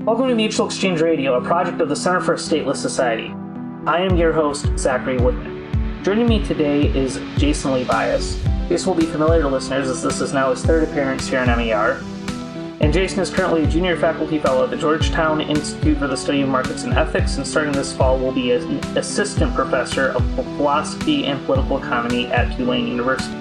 Welcome to Mutual Exchange Radio, a project of the Center for a Stateless Society. I am your host, Zachary Woodman. Joining me today is Jason Lee Byas. Jason will be familiar to listeners as this is now his third appearance here on MER. And Jason is currently a junior faculty fellow at the Georgetown Institute for the Study of Markets and Ethics, and starting this fall will be an assistant professor of philosophy and political economy at Tulane University.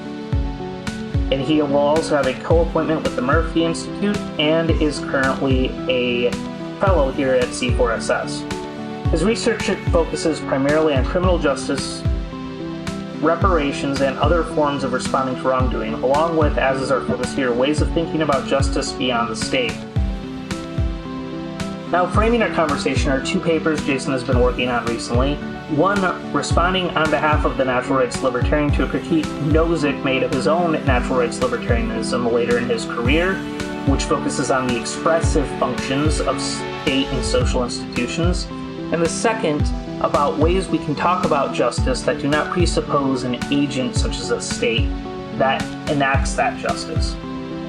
And he will also have a co-appointment with the Murphy Institute and is currently a fellow here at C4SS. His research focuses primarily on criminal justice, reparations, and other forms of responding to wrongdoing, along with, as is our focus here, ways of thinking about justice beyond the state. Now, framing our conversation are two papers Jason has been working on recently. One, responding on behalf of the natural rights libertarian to a critique Nozick made of his own natural rights libertarianism later in his career, which focuses on the expressive functions of state and social institutions. And the second, about ways we can talk about justice that do not presuppose an agent such as a state that enacts that justice.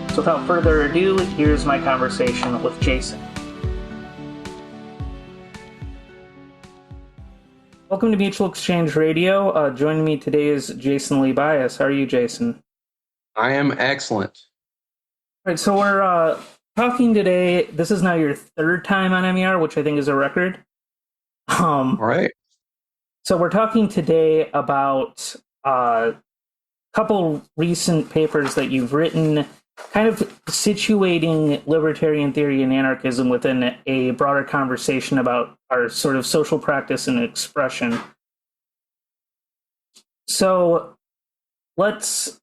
So without further ado, here's my conversation with Jason. Welcome to Mutual Exchange Radio. Joining me today is Jason Lee Byas. How are you, Jason? I am excellent. All right, so we're talking today. This is now your third time on MER, which I think is a record. All right. So we're talking today about a couple recent papers that you've written, kind of situating libertarian theory and anarchism within a broader conversation about our sort of social practice and expression. So let's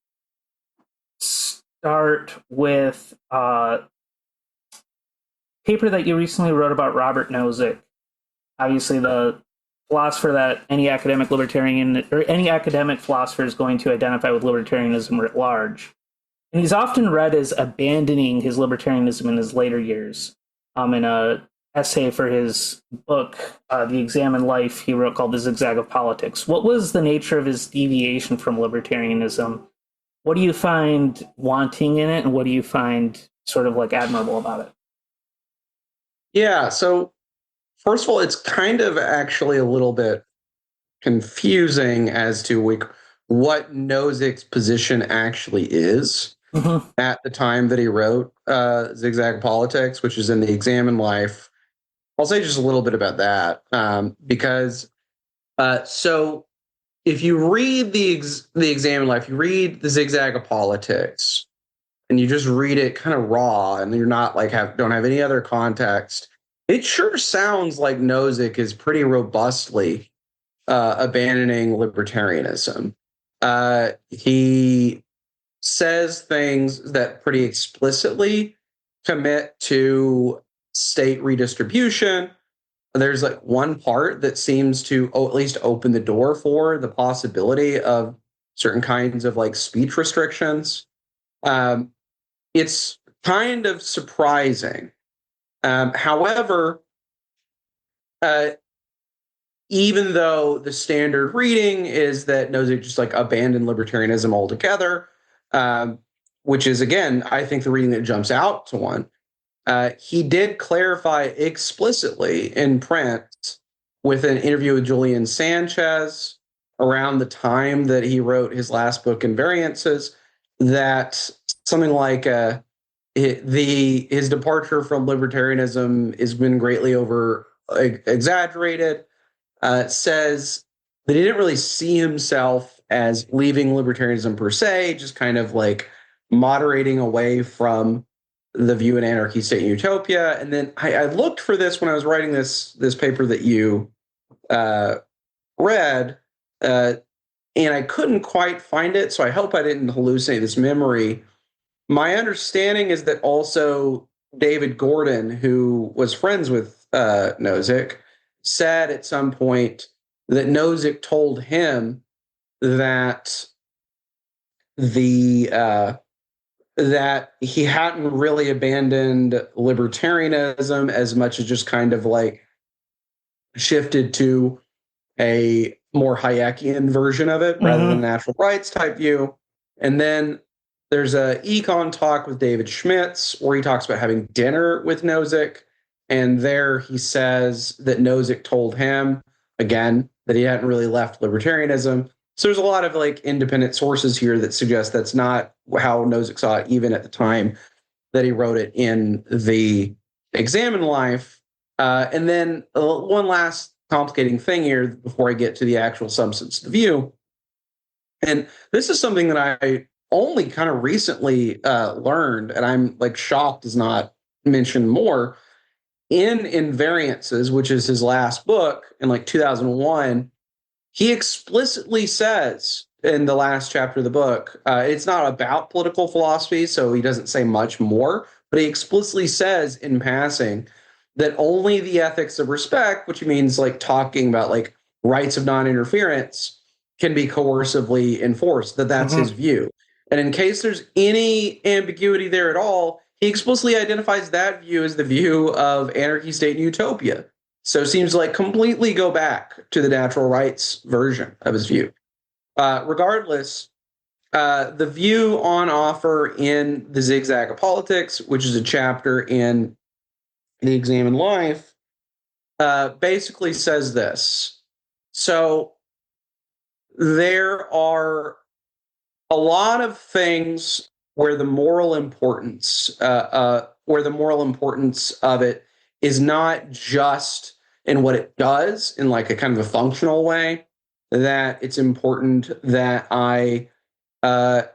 start with a paper that you recently wrote about Robert Nozick. Obviously, the philosopher that any academic libertarian or any academic philosopher is going to identify with libertarianism writ large. And he's often read as abandoning his libertarianism in his later years. In an essay for his book, The Examined Life, he wrote called The Zigzag of Politics. What was the nature of his deviation from libertarianism? What do you find wanting in it, and what do you find sort of like admirable about it? Yeah, so first of all, it's kind of actually a little bit confusing as to what Nozick's position actually is at the time that he wrote Zigzag Politics, which is in The Examined Life. I'll say just a little bit about that because so if you read the Examined Life, you read The Zigzag of Politics, and you just read it kind of raw, and you're not like don't have any other context. It sure sounds like Nozick is pretty robustly abandoning libertarianism. He says things that pretty explicitly commit to state redistribution. There's like one part that seems to at least open the door for the possibility of certain kinds of like speech restrictions. It's kind of surprising. However, even though the standard reading is that Nozick just like abandoned libertarianism altogether, which is, again, I think the reading that jumps out to one, he did clarify explicitly in print with an interview with Julian Sanchez around the time that he wrote his last book, Invariances, that something like his departure from libertarianism has been greatly exaggerated. Says that he didn't really see himself as leaving libertarianism per se, just kind of like moderating away from the view in Anarchy, State, and Utopia. And then I looked for this when I was writing this paper that you read, and I couldn't quite find it, so I hope I didn't hallucinate this memory. My understanding is that also David Gordon, who was friends with Nozick, said at some point that Nozick told him that that he hadn't really abandoned libertarianism as much as just kind of like shifted to a more Hayekian version of it rather than natural rights type view. And then there's a econ talk with David Schmitz where he talks about having dinner with Nozick And there he says that Nozick told him, again, that he hadn't really left libertarianism. So there's a lot of like independent sources here that suggest that's not how Nozick saw it, even at the time that he wrote it in the Examined Life. And then one last complicating thing here before I get to the actual substance of the view. And this is something that I only kind of recently learned, and I'm like shocked is not mentioned more. In Invariances, which is his last book in like 2001, he explicitly says in the last chapter of the book, it's not about political philosophy, so he doesn't say much more, but he explicitly says in passing that only the ethics of respect, which means like talking about like rights of non-interference, can be coercively enforced, that's his view. And in case there's any ambiguity there at all, he explicitly identifies that view as the view of anarchy, state, and utopia. So it seems like completely go back to the natural rights version of his view. Regardless, the view on offer in The Zigzag of Politics, which is a chapter in The Examined Life, basically says this. So there are a lot of things where the moral importance of it is not just in what it does in like a kind of a functional way, that it's important that I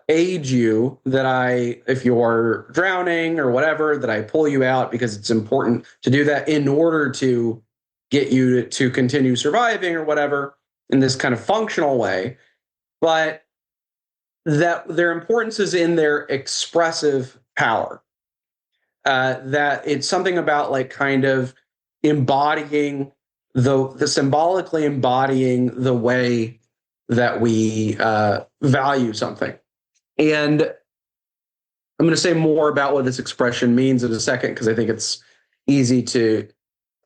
aid you, that if you're drowning or whatever, that I pull you out because it's important to do that in order to get you to continue surviving or whatever in this kind of functional way. But that their importance is in their expressive power. That it's something about like kind of embodying the symbolically embodying the way that we value something. And I'm going to say more about what this expression means in a second, because I think it's easy to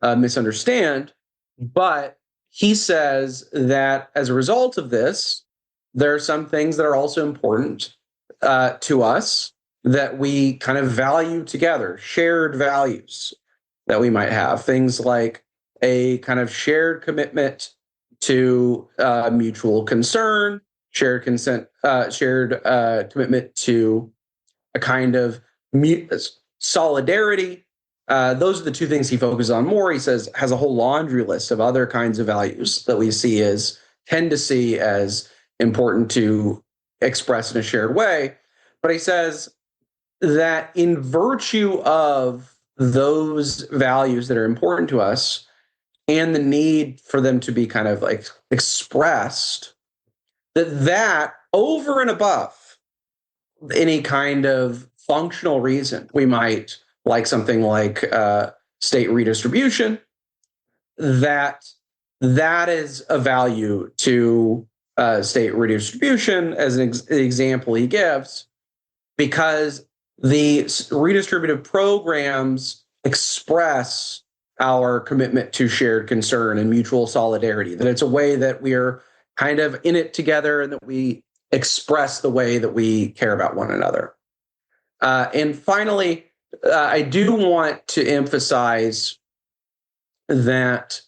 misunderstand. But he says that as a result of this, there are some things that are also important to us that we kind of value together, shared values that we might have. Things like a kind of shared commitment to mutual concern, shared commitment to a kind of solidarity. Those are the two things he focuses on more. He says has a whole laundry list of other kinds of values that we tend to see as important to express in a shared way. But he says that in virtue of those values that are important to us and the need for them to be kind of like expressed, that over and above any kind of functional reason, we might like something like state redistribution, that is a value to state redistribution, as an example he gives, because the redistributive programs express our commitment to shared concern and mutual solidarity, that it's a way that we're kind of in it together and that we express the way that we care about one another. And finally, I do want to emphasize that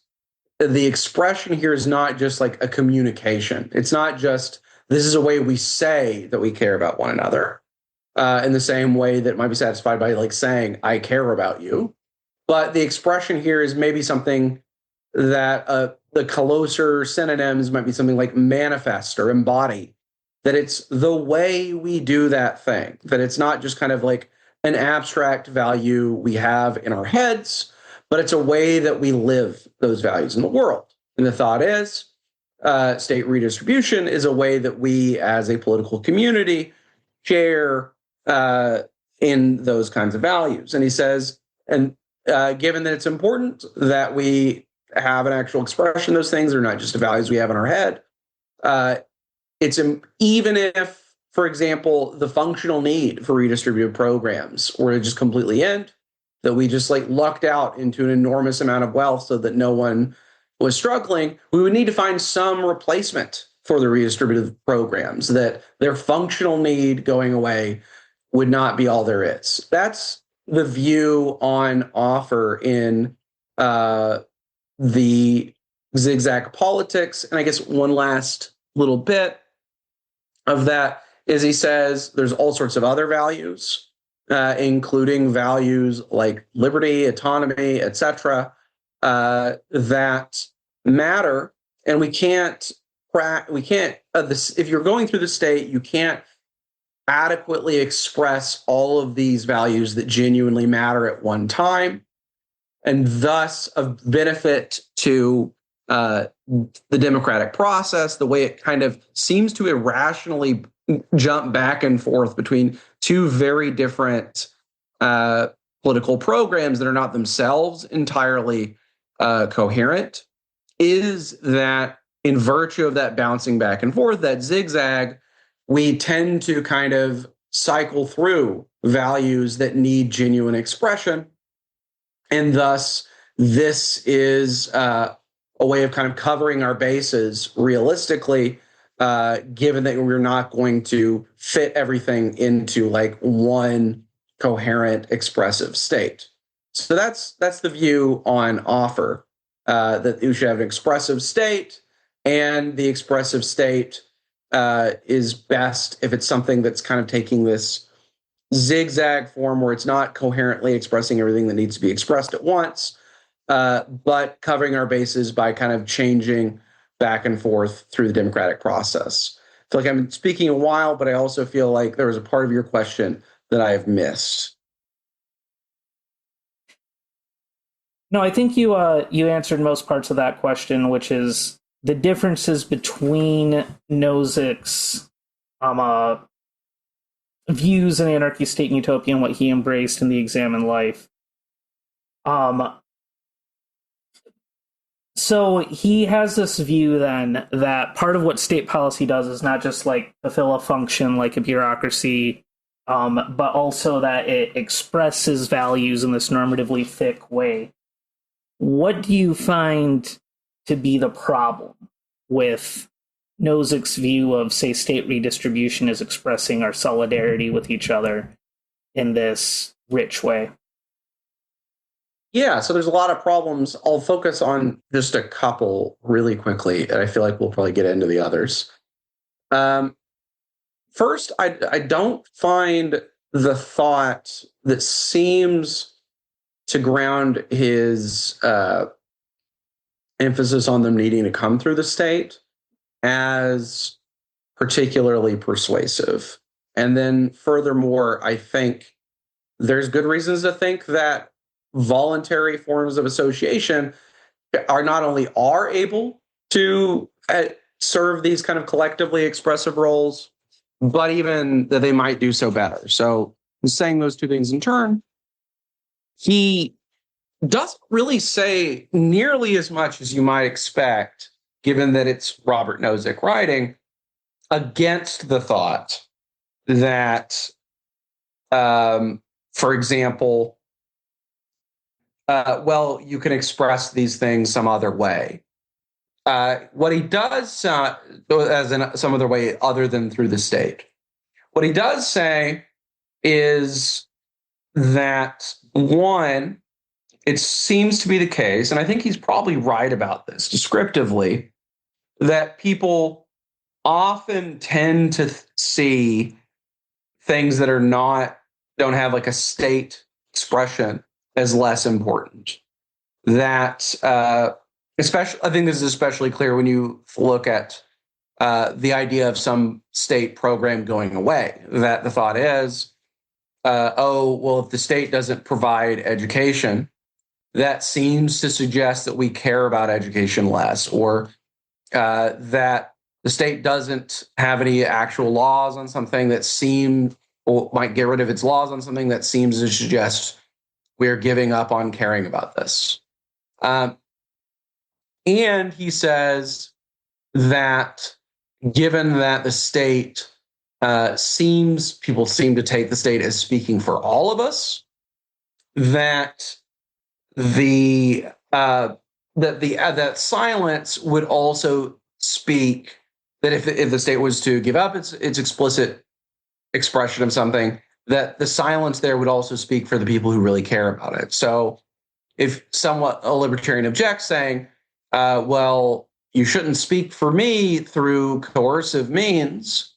the expression here is not just like a communication. It's not just, this is a way we say that we care about one another in the same way that might be satisfied by like saying, I care about you. But the expression here is maybe something that the closer synonyms might be something like manifest or embody, that it's the way we do that thing, that it's not just kind of like an abstract value we have in our heads, but it's a way that we live those values in the world. And the thought is state redistribution is a way that we as a political community share in those kinds of values. And he says, and given that it's important that we have an actual expression of those things, are not just the values we have in our head, it's even if, for example, the functional need for redistributive programs were to just completely end, that we just like lucked out into an enormous amount of wealth so that no one was struggling, we would need to find some replacement for the redistributive programs, that their functional need going away would not be all there is. That's the view on offer in the zigzag politics. And I guess one last little bit of that is he says there's all sorts of other values, including values like liberty, autonomy, etc., that matter, and we can't. If you're going through the state, you can't adequately express all of these values that genuinely matter at one time, and thus of benefit to the democratic process, the way it kind of seems to irrationally jump back and forth between two very different political programs that are not themselves entirely coherent, is that in virtue of that bouncing back and forth, that zigzag, we tend to kind of cycle through values that need genuine expression. And thus, this is a way of kind of covering our bases realistically, given that we're not going to fit everything into like one coherent expressive state. So that's the view on offer, that you should have an expressive state, and the expressive state is best if it's something that's kind of taking this zigzag form where it's not coherently expressing everything that needs to be expressed at once, but covering our bases by kind of changing back and forth through the democratic process. I feel like I'm speaking a while, but I also feel like there was a part of your question that I have missed. No, I think you answered most parts of that question, which is the differences between Nozick's views in Anarchy, State, and Utopia and what he embraced in The Examined Life. So he has this view then that part of what state policy does is not just like fulfill a function like a bureaucracy, but also that it expresses values in this normatively thick way. What do you find to be the problem with Nozick's view of, say, state redistribution as expressing our solidarity with each other in this rich way? Yeah, so there's a lot of problems. I'll focus on just a couple really quickly, and I feel like we'll probably get into the others. First, I don't find the thought that seems to ground his emphasis on them needing to come through the state as particularly persuasive. And then furthermore, I think there's good reasons to think that voluntary forms of association are not only are able to serve these kind of collectively expressive roles, but even that they might do so better. So saying those two things in turn, he doesn't really say nearly as much as you might expect, given that it's Robert Nozick writing, against the thought that, for example, well, you can express these things some other way. What he does, as in some other way other than through the state, what he does say is that, one, it seems to be the case, and I think he's probably right about this descriptively, that people often tend to see things that don't have like a state expression as less important. That, especially, I think this is especially clear when you look at the idea of some state program going away, that the thought is, if the state doesn't provide education, that seems to suggest that we care about education less, or that the state doesn't have any actual laws on something that might get rid of its laws on something that seems to suggest we're giving up on caring about this. And he says that given that the state people seem to take the state as speaking for all of us, that that silence would also speak, that if the state was to give up its explicit expression of something, that the silence there would also speak for the people who really care about it. So if somewhat a libertarian objects saying, well, you shouldn't speak for me through coercive means,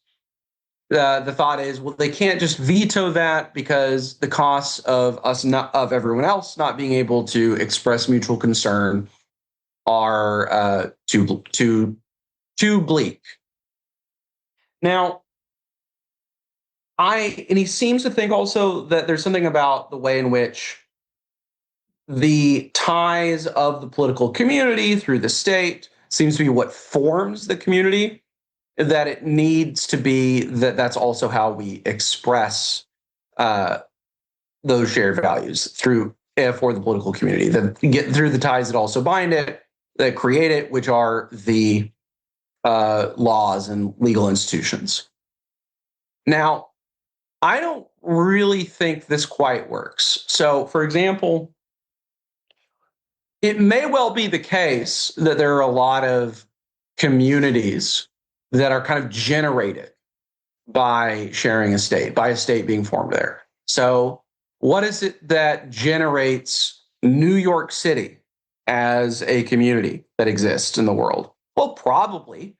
the thought is, well, they can't just veto that because the costs of us not of everyone else not being able to express mutual concern are too bleak. Now, and he seems to think also that there's something about the way in which the ties of the political community through the state seems to be what forms the community, that it needs to be that's also how we express those shared values through for the political community, that get through the ties that also bind it, that create it, which are the laws and legal institutions. Now, I don't really think this quite works. So, for example, it may well be the case that there are a lot of communities that are kind of generated by sharing a state, by a state being formed there. So, what is it that generates New York City as a community that exists in the world? Well, probably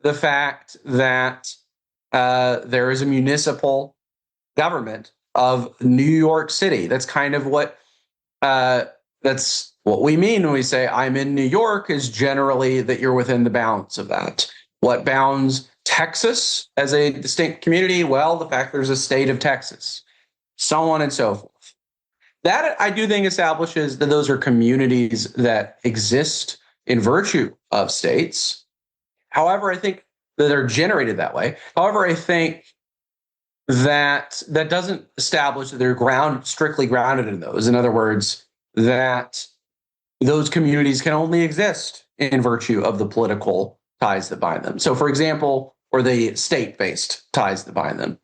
the fact that there is a municipal government of New York City. That's kind of what that's what we mean when we say I'm in New York, is generally that you're within the bounds of that. What bounds Texas as a distinct community? Well, the fact there's a state of Texas, so on and so forth. That, I do think, establishes that those are communities that exist in virtue of states. However, I think that they're generated that way. However, I think that doesn't establish that they're strictly grounded in those. In other words, that those communities can only exist in virtue of the political ties that bind them. So, for example, or the state-based ties that bind them.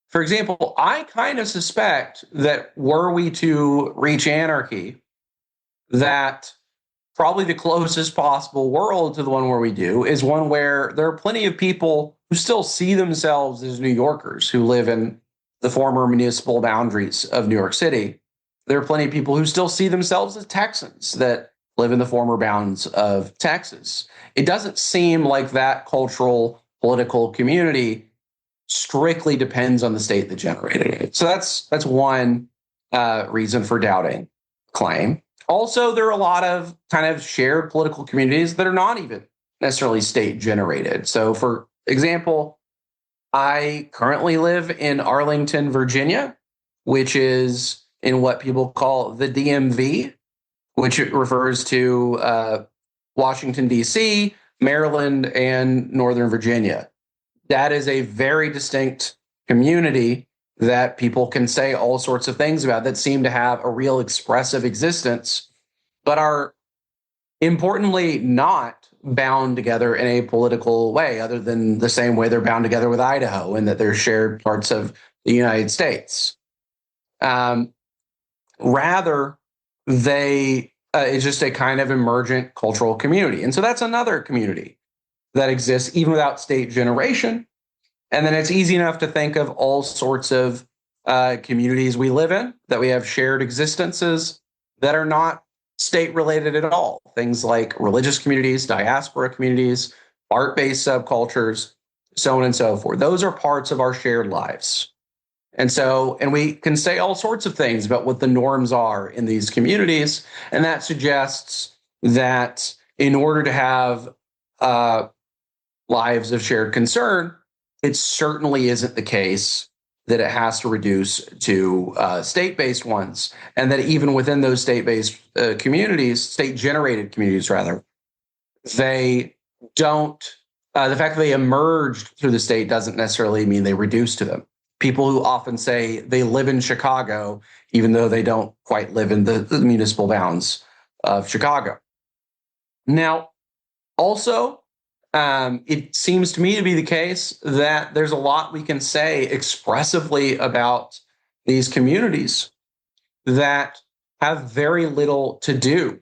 For example, I kind of suspect that were we to reach anarchy, that probably the closest possible world to the one where we do is one where there are plenty of people who still see themselves as New Yorkers who live in the former municipal boundaries of New York City. There are plenty of people who still see themselves as Texans that live in the former bounds of Texas. It doesn't seem like that cultural, political community strictly depends on the state that generated it. So that's one reason for doubting claim. Also, there are a lot of kind of shared political communities that are not even necessarily state generated. So, for example, I currently live in Arlington, Virginia, which is in what people call the DMV, which refers to Washington, D.C., Maryland, and Northern Virginia. That is a very distinct community that people can say all sorts of things about, that seem to have a real expressive existence, but are importantly not bound together in a political way, other than the same way they're bound together with Idaho, and that they're shared parts of the United States. Rather, it's just a kind of emergent cultural community. And so that's another community that exists even without state generation. And then it's easy enough to think of all sorts of communities we live in, that we have shared existences that are not state related at all. Things like religious communities, diaspora communities, art-based subcultures, so on and so forth. Those are parts of our shared lives. And we can say all sorts of things about what the norms are in these communities. And that suggests that in order to have lives of shared concern, it certainly isn't the case that it has to reduce to state-based ones, and that even within those state-based communities, state-generated communities rather, they don't, the fact that they emerged through the state doesn't necessarily mean they reduce to them. People who often say they live in Chicago, even though they don't quite live in the municipal bounds of Chicago. Now, also, it seems to me to be the case that there's a lot we can say expressively about these communities that have very little to do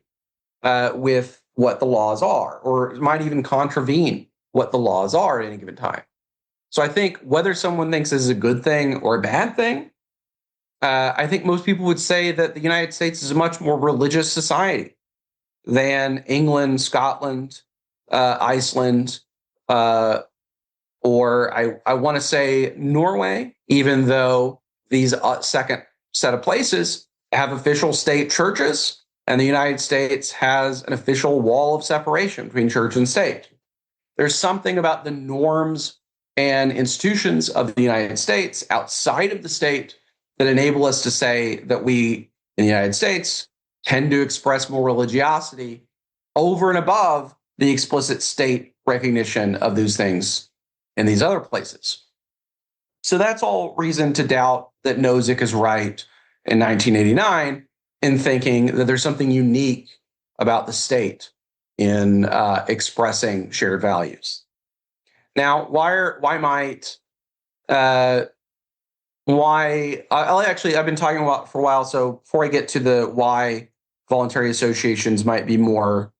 with what the laws are, or might even contravene what the laws are at any given time. So I think whether someone thinks this is a good thing or a bad thing, I think most people would say that the United States is a much more religious society than England, Scotland, Iceland, or I want to say Norway, even though these second set of places have official state churches, and the United States has an official wall of separation between church and state. There's something about the norms and institutions of the United States outside of the state that enable us to say that we in the United States tend to express more religiosity over and above the explicit state recognition of those things in these other places. So that's all reason to doubt that Nozick is right in 1989 in thinking that there's something unique about the state in expressing shared values. Now, I've been talking about for a while. So before I get to the why voluntary associations might be more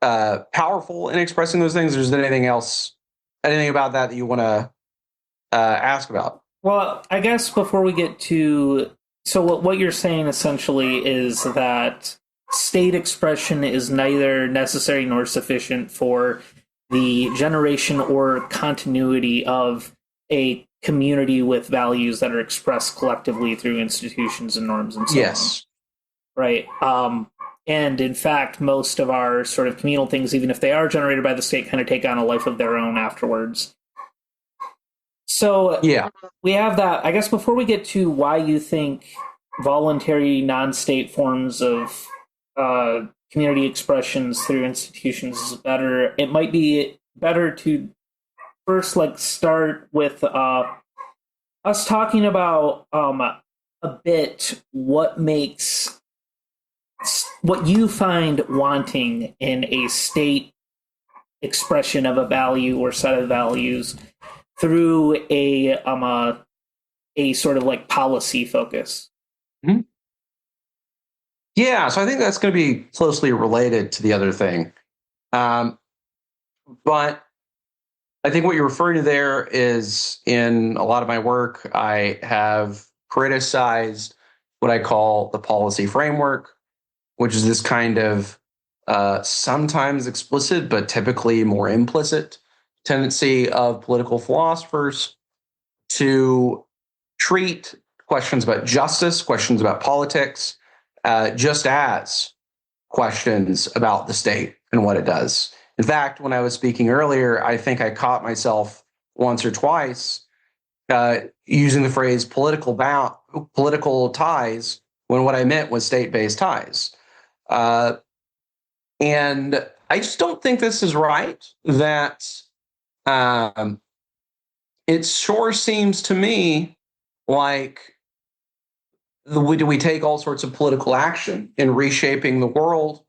powerful in expressing those things, is there anything about that you want to ask about? Well, I guess before we get to, so what you're saying essentially is that state expression is neither necessary nor sufficient for the generation or continuity of a community with values that are expressed collectively through institutions and norms and so Yes. on. Right. And in fact, most of our sort of communal things, even if they are generated by the state, kind of take on a life of their own afterwards. So yeah, we have that. I guess before we get to why you think voluntary non-state forms of community expressions through institutions is better, it might be better to first start with us talking about a bit what you find wanting in a state expression of a value or set of values through a sort of policy focus. Mm-hmm. Yeah, so I think that's going to be closely related to the other thing. But I think what you're referring to there is, in a lot of my work, I have criticized what I call the policy framework, which is this kind of sometimes explicit, but typically more implicit tendency of political philosophers to treat questions about justice, questions about politics, just as questions about the state and what it does. In fact, when I was speaking earlier, I think I caught myself once or twice using the phrase political ties when what I meant was state-based ties. And I just don't think this is right. That it sure seems to me like we take all sorts of political action in reshaping the world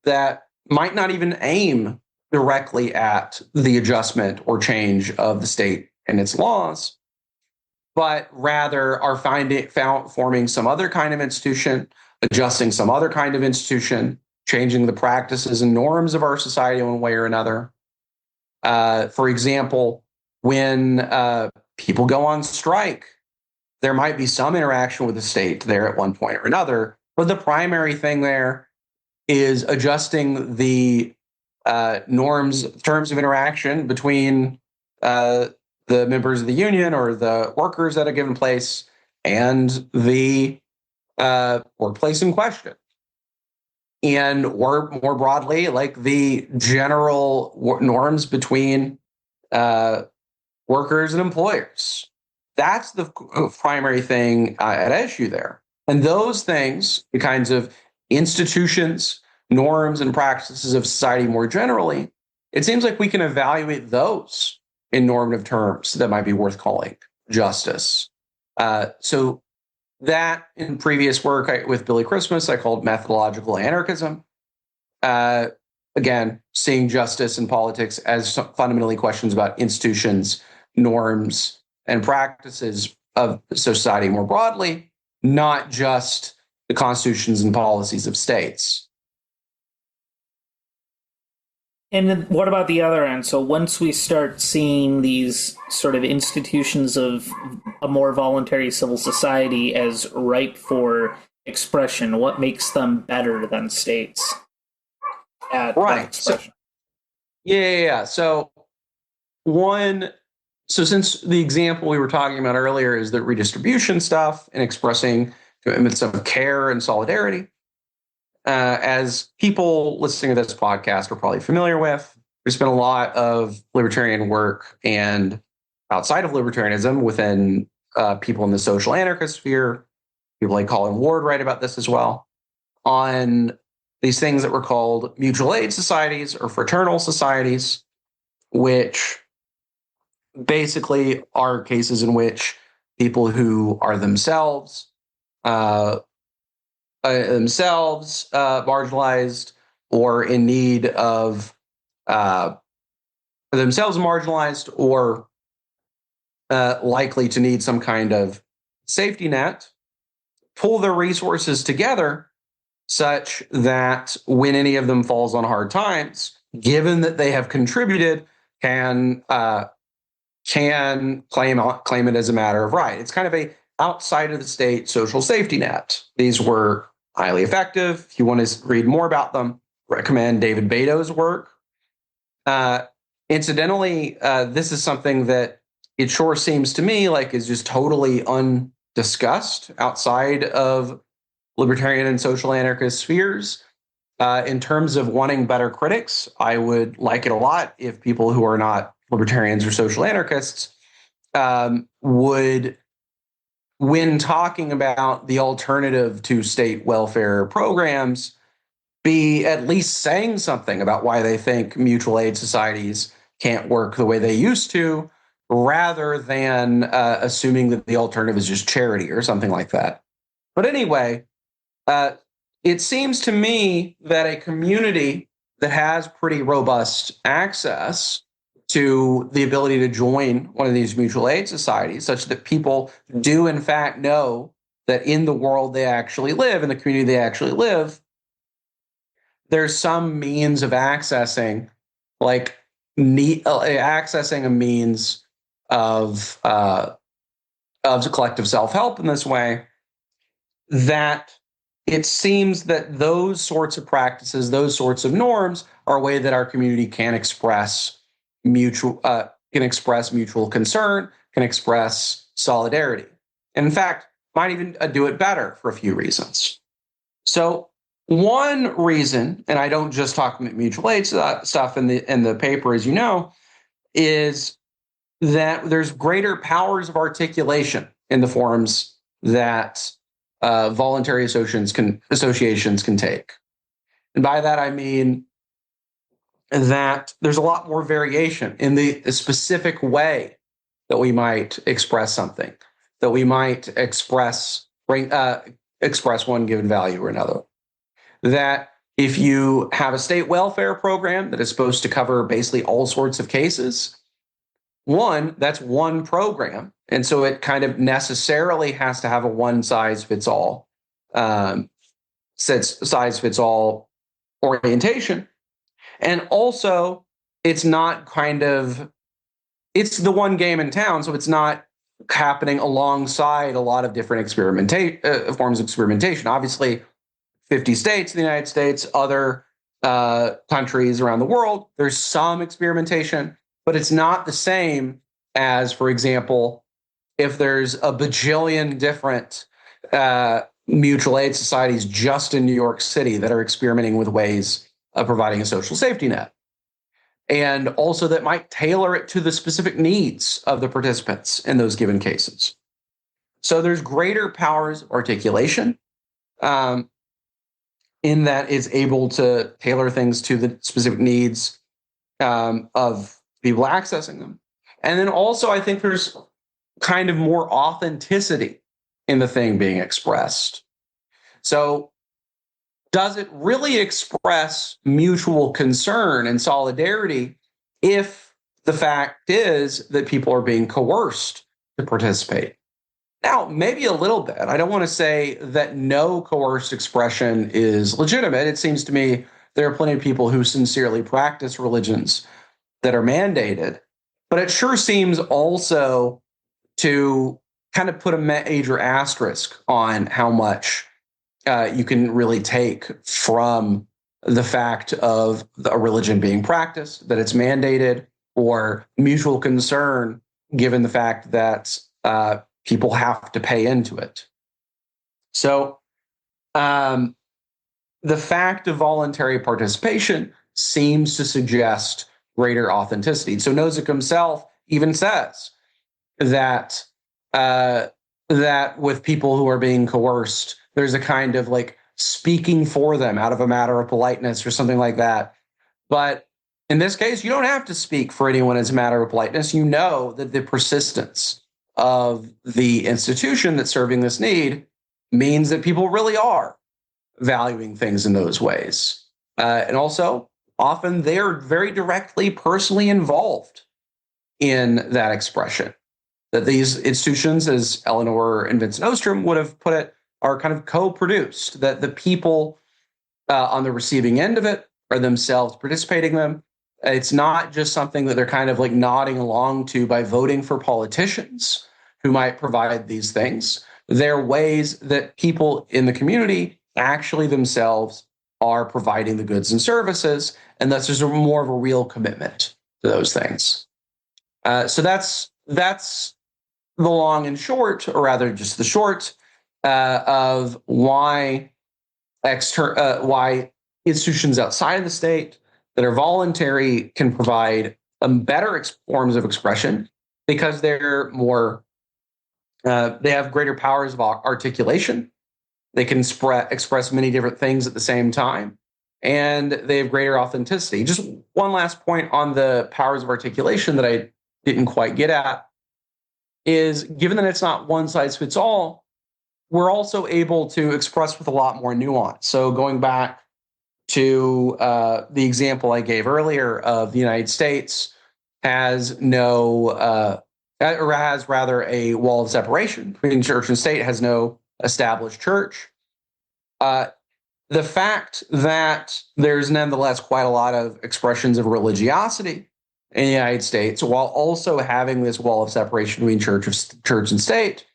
that might not even aim directly at the adjustment or change of the state and its laws, but rather are forming some other kind of institution, adjusting some other kind of institution, changing the practices and norms of our society one way or another. For example, when people go on strike, there might be some interaction with the state there at one point or another, but the primary thing there is adjusting the terms of interaction between the members of the union or the workers at a given place and the workplace in question. Or more broadly, like the general norms between workers and employers. That's the primary thing at issue there. And those things, the kinds of institutions, norms, and practices of society more generally, it seems like we can evaluate those in normative terms that might be worth calling justice. So that, in previous work with Billy Christmas, I called methodological anarchism. Again, seeing justice and politics as fundamentally questions about institutions, norms, and practices of society more broadly, not just the constitutions and policies of states. And then what about the other end? So once we start seeing these sort of institutions of a more voluntary civil society as ripe for expression, what makes them better than states at that Right. So, expression? yeah. One, so since the example we were talking about earlier is the redistribution stuff and expressing commitments of care and solidarity, as people listening to this podcast are probably familiar with, there's been a lot of libertarian work and outside of libertarianism within people in the social anarchist sphere. People like Colin Ward write about this as well, on these things that were called mutual aid societies or fraternal societies, which basically are cases in which people who are uh, themselves marginalized or in need of uh, themselves marginalized or likely to need some kind of safety net, pull their resources together such that when any of them falls on hard times, given that they have contributed, can claim it as a matter of right. It's kind of a outside of the state social safety net. These were highly effective. If you want to read more about them, recommend David Beto's work. Incidentally, this is something that it sure seems to me like is just totally undiscussed outside of libertarian and social anarchist spheres. In terms of wanting better critics, I would like it a lot if people who are not libertarians or social anarchists would, when talking about the alternative to state welfare programs, be at least saying something about why they think mutual aid societies can't work the way they used to, rather than assuming that the alternative is just charity or something like that. But anyway, it seems to me that a community that has pretty robust access to the ability to join one of these mutual aid societies, such that people do in fact know that in the world they actually live, in the community they actually live, there's some means of accessing, like accessing a means of collective self-help in this way, that it seems that those sorts of practices, those sorts of norms, are a way that our community can express mutual concern, can express solidarity, and in fact might even do it better for a few reasons. So one reason, and I don't just talk about mutual aid stuff in the paper, as you know, is that there's greater powers of articulation in the forms that voluntary associations can take. And by that, I mean that there's a lot more variation in the specific way that we might express something, that we might express one given value or another. That if you have a state welfare program that is supposed to cover basically all sorts of cases, that's one program. And so it kind of necessarily has to have a one size fits all orientation. And also, it's not it's the one game in town, so it's not happening alongside a lot of different forms of experimentation. Obviously, 50 states in the United States, other countries around the world, there's some experimentation, but it's not the same as, for example, if there's a bajillion different mutual aid societies just in New York City that are experimenting with ways of providing a social safety net. And also that might tailor it to the specific needs of the participants in those given cases. So there's greater powers of articulation in that it's able to tailor things to the specific needs of people accessing them. And then also, I think there's kind of more authenticity in the thing being expressed. So does it really express mutual concern and solidarity if the fact is that people are being coerced to participate? Now, maybe a little bit. I don't want to say that no coerced expression is legitimate. It seems to me there are plenty of people who sincerely practice religions that are mandated. But it sure seems also to kind of put a major asterisk on how much you can really take from the fact of a religion being practiced, that it's mandated, or mutual concern, given the fact that people have to pay into it. So the fact of voluntary participation seems to suggest greater authenticity. So Nozick himself even says that that with people who are being coerced, there's a kind of like speaking for them out of a matter of politeness or something like that. But in this case, you don't have to speak for anyone as a matter of politeness. You know that the persistence of the institution that's serving this need means that people really are valuing things in those ways. And also, often they're very directly, personally involved in that expression. That these institutions, as Eleanor and Vincent Ostrom would have put it, are kind of co-produced, that the people on the receiving end of it are themselves participating in them. It's not just something that they're kind of like nodding along to by voting for politicians who might provide these things. They're ways that people in the community actually themselves are providing the goods and services, and thus there's more of a real commitment to those things. So that's the long and short, or rather just the short, of why institutions outside of the state that are voluntary can provide better forms of expression, because they're more, they have greater powers of articulation. They can express many different things at the same time, and they have greater authenticity. Just one last point on the powers of articulation that I didn't quite get at is, given that it's not one size fits all, we're also able to express with a lot more nuance. So going back to the example I gave earlier of the United States has no, or has rather a wall of separation between church and state, has no established church. The fact that there's nonetheless quite a lot of expressions of religiosity in the United States, while also having this wall of separation between church and state,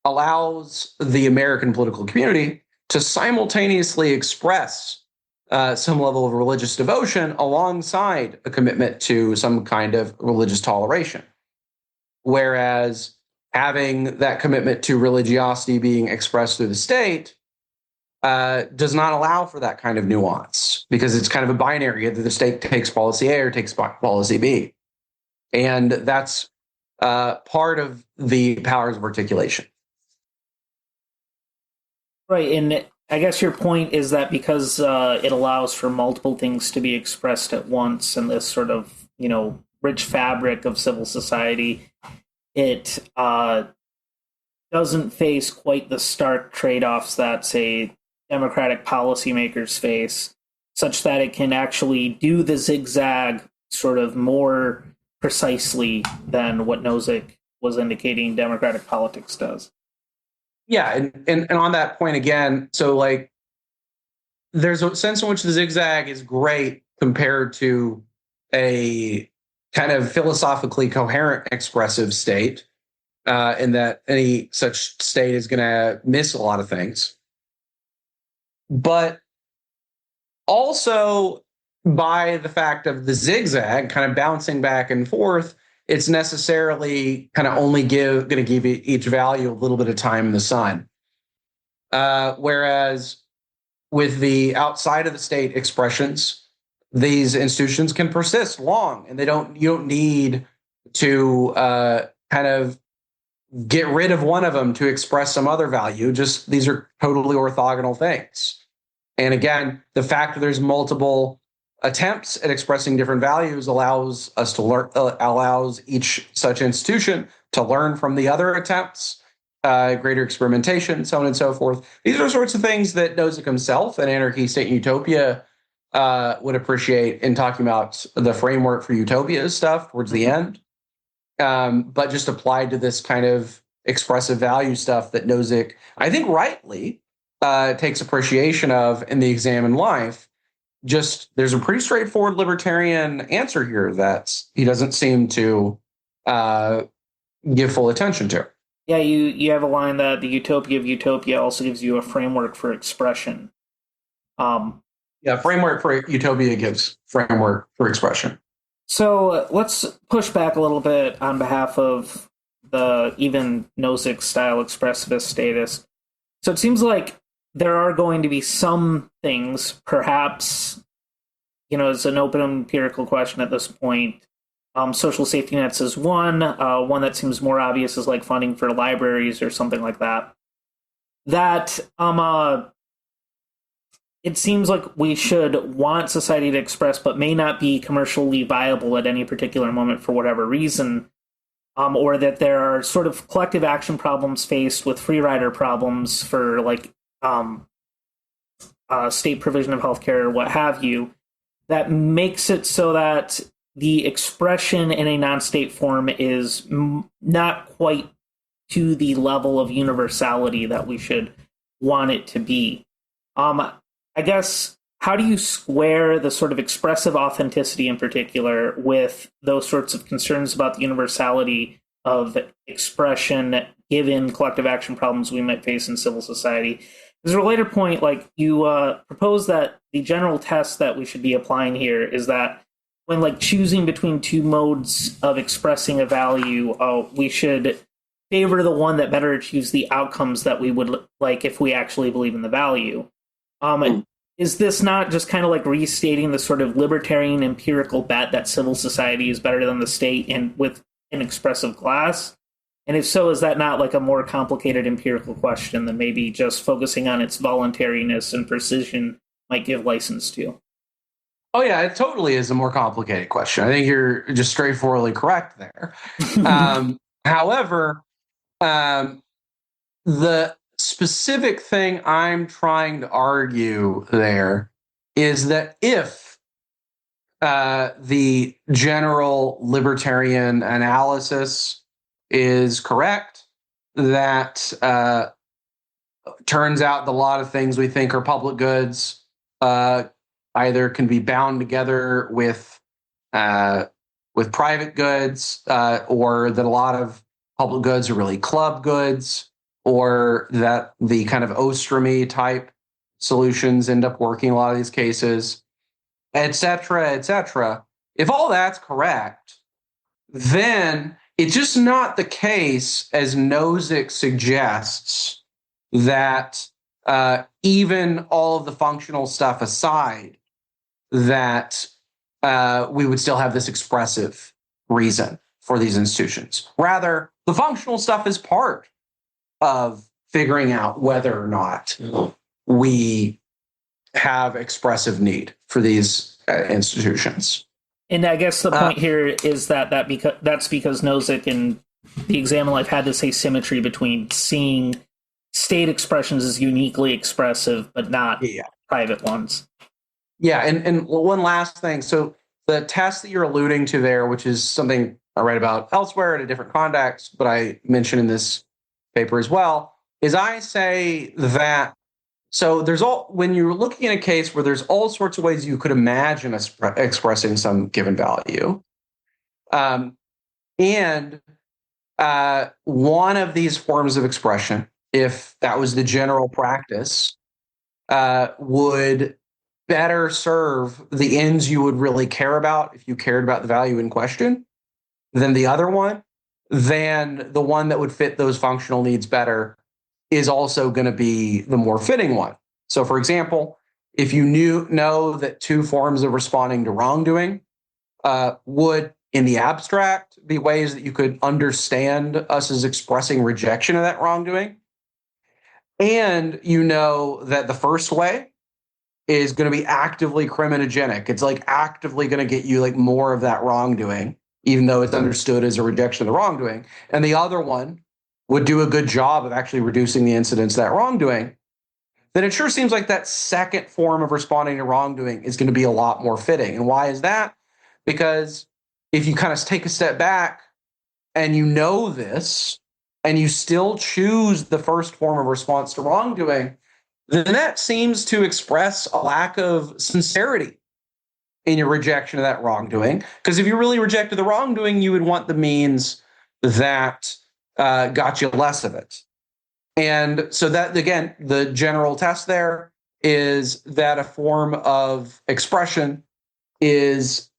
allows the American political community to simultaneously express some level of religious devotion alongside a commitment to some kind of religious toleration. Whereas having that commitment to religiosity being expressed through the state does not allow for that kind of nuance, because it's kind of a binary. Either the state takes policy A or takes policy B. And that's part of the powers of articulation. Right, and I guess your point is that because it allows for multiple things to be expressed at once in this sort of, rich fabric of civil society, it doesn't face quite the stark trade-offs that, say, democratic policymakers face, such that it can actually do the zigzag sort of more precisely than what Nozick was indicating democratic politics does. Yeah, and on that point again, so like there's a sense in which the zigzag is great compared to a kind of philosophically coherent expressive state, in that any such state is going to miss a lot of things. But also by the fact of the zigzag kind of bouncing back and forth, it's necessarily kind of only going to give each value a little bit of time in the sun. Whereas with the outside of the state expressions, these institutions can persist long, and you don't need to kind of get rid of one of them to express some other value. Just these are totally orthogonal things. And again, the fact that there's multiple attempts at expressing different values allows us to learn, allows each such institution to learn from the other attempts, greater experimentation, so on and so forth. These are sorts of things that Nozick himself and Anarchy, State, and Utopia would appreciate in talking about the framework for utopia stuff towards the end. But just applied to this kind of expressive value stuff that Nozick, I think rightly, takes appreciation of in the examined life, there's a pretty straightforward libertarian answer here that he doesn't seem to give full attention to. Yeah, you have a line that the utopia of utopia also gives you a framework for expression. Framework for utopia gives framework for expression. So let's push back a little bit on behalf of the even Nozick style expressivist status. So it seems like there are going to be some things, perhaps, it's an open empirical question at this point. Social safety nets is one. One that seems more obvious is like funding for libraries or something like that. That it seems like we should want society to express, but may not be commercially viable at any particular moment for whatever reason. Or that there are sort of collective action problems faced with free rider problems for like state provision of healthcare or what have you, that makes it so that the expression in a non-state form is not quite to the level of universality that we should want it to be. I guess, how do you square the sort of expressive authenticity in particular with those sorts of concerns about the universality of expression given collective action problems we might face in civil society? As a related point, like you propose that the general test that we should be applying here is that when like choosing between two modes of expressing a value, we should favor the one that better achieves the outcomes that we would like if we actually believe in the value. Is this not just kind of like restating the sort of libertarian empirical bet that civil society is better than the state and with an expressive class? And if so, is that not like a more complicated empirical question than maybe just focusing on its voluntariness and precision might give license to? Oh, yeah, it totally is a more complicated question. I think you're just straightforwardly correct there. However, the specific thing I'm trying to argue there is that if the general libertarian analysis is correct, that turns out that a lot of things we think are public goods either can be bound together with private goods, or that a lot of public goods are really club goods, or that the kind of Ostromy type solutions end up working in a lot of these cases, et cetera, et cetera. If all that's correct, then it's just not the case, as Nozick suggests, that even all of the functional stuff aside, that we would still have this expressive reason for these institutions. Rather, the functional stuff is part of figuring out whether or not we have expressive need for these institutions. And I guess the point here is that's because Nozick and the Examine Life had this asymmetry between seeing state expressions as uniquely expressive, but not private ones. Yeah, and one last thing. So the test that you're alluding to there, which is something I write about elsewhere in a different context, but I mention in this paper as well, is I say that so when you're looking at a case where there's all sorts of ways you could imagine expressing some given value, and one of these forms of expression, if that was the general practice, would better serve the ends you would really care about if you cared about the value in question than the other one, then the one that would fit those functional needs better is also going to be the more fitting one. So, for example, if you know that two forms of responding to wrongdoing would, in the abstract, be ways that you could understand us as expressing rejection of that wrongdoing, and you know that the first way is going to be actively criminogenic. It's like actively going to get you like more of that wrongdoing, even though it's understood as a rejection of the wrongdoing. And the other one would do a good job of actually reducing the incidence of that wrongdoing. Then it sure seems like that second form of responding to wrongdoing is going to be a lot more fitting. And why is that? Because if you kind of take a step back and you know this, and you still choose the first form of response to wrongdoing, then that seems to express a lack of sincerity in your rejection of that wrongdoing. Because if you really rejected the wrongdoing, you would want the means that got you less of it. And so that, again, the general test there is that a form of expression is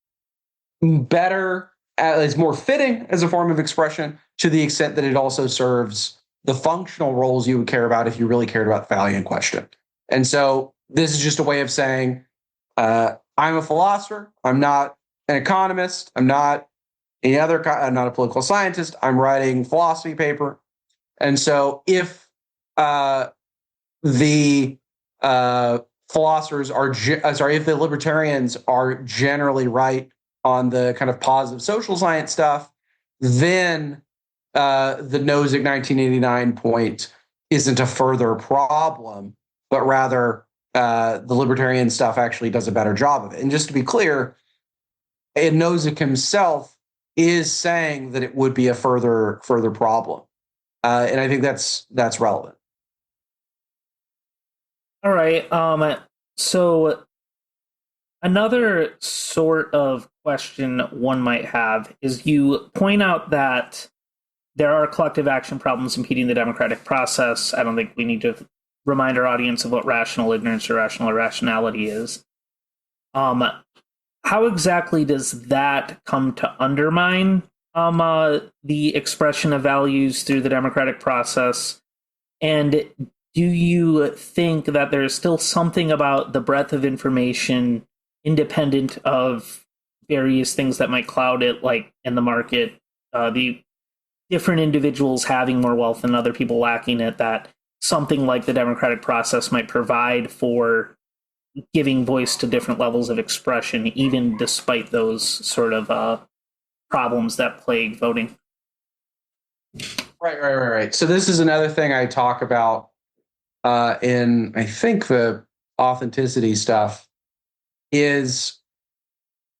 better, is more fitting as a form of expression to the extent that it also serves the functional roles you would care about if you really cared about the value in question. And so this is just a way of saying, I'm a philosopher. I'm not an economist. I'm not I'm not a political scientist. I'm writing philosophy paper. And so if the philosophers are, if the libertarians are generally right on the kind of positive social science stuff, then the Nozick 1989 point isn't a further problem, but rather the libertarian stuff actually does a better job of it. And just to be clear, Nozick himself is saying that it would be a further problem. And I think that's relevant. All right. So another sort of question one might have is, you point out that there are collective action problems impeding the democratic process. I don't think we need to remind our audience of what rational ignorance or rational irrationality is. How exactly does that come to undermine the expression of values through the democratic process? And do you think that there's still something about the breadth of information, independent of various things that might cloud it, like in the market, the different individuals having more wealth than other people lacking it, that something like the democratic process might provide for giving voice to different levels of expression, even despite those sort of problems that plague voting? Right. So this is another thing I talk about in, I think, the authenticity stuff is,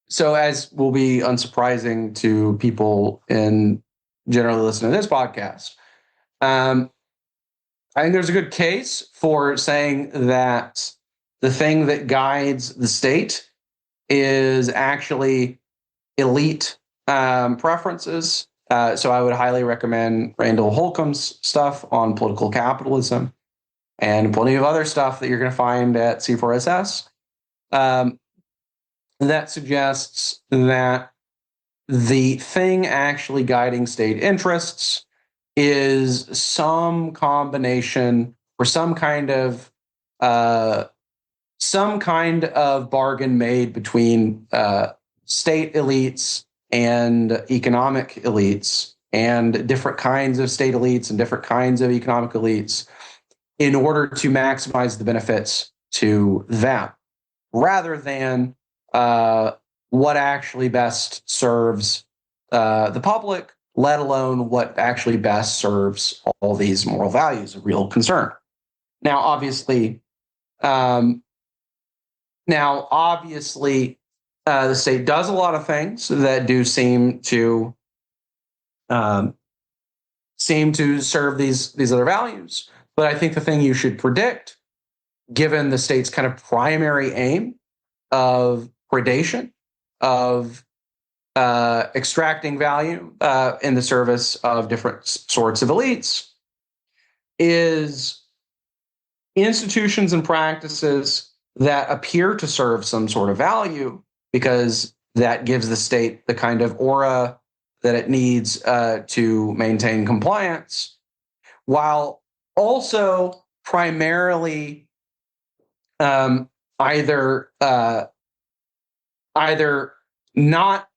so as will be unsurprising to people in generally listening to this podcast, I think there's a good case for saying that the thing that guides the state is actually elite preferences. So I would highly recommend Randall Holcomb's stuff on political capitalism and plenty of other stuff that you're going to find at C4SS that suggests that the thing actually guiding state interests is some combination or some kind of bargain made between state elites and economic elites, and different kinds of state elites and different kinds of economic elites, in order to maximize the benefits to them, rather than what actually best serves the public, let alone what actually best serves all these moral values of real concern. Now, obviously, the state does a lot of things that do seem to serve these other values. But I think the thing you should predict, given the state's kind of primary aim of predation, of extracting value in the service of different sorts of elites, is institutions and practices that appear to serve some sort of value, because that gives the state the kind of aura that it needs to maintain compliance, while also primarily either not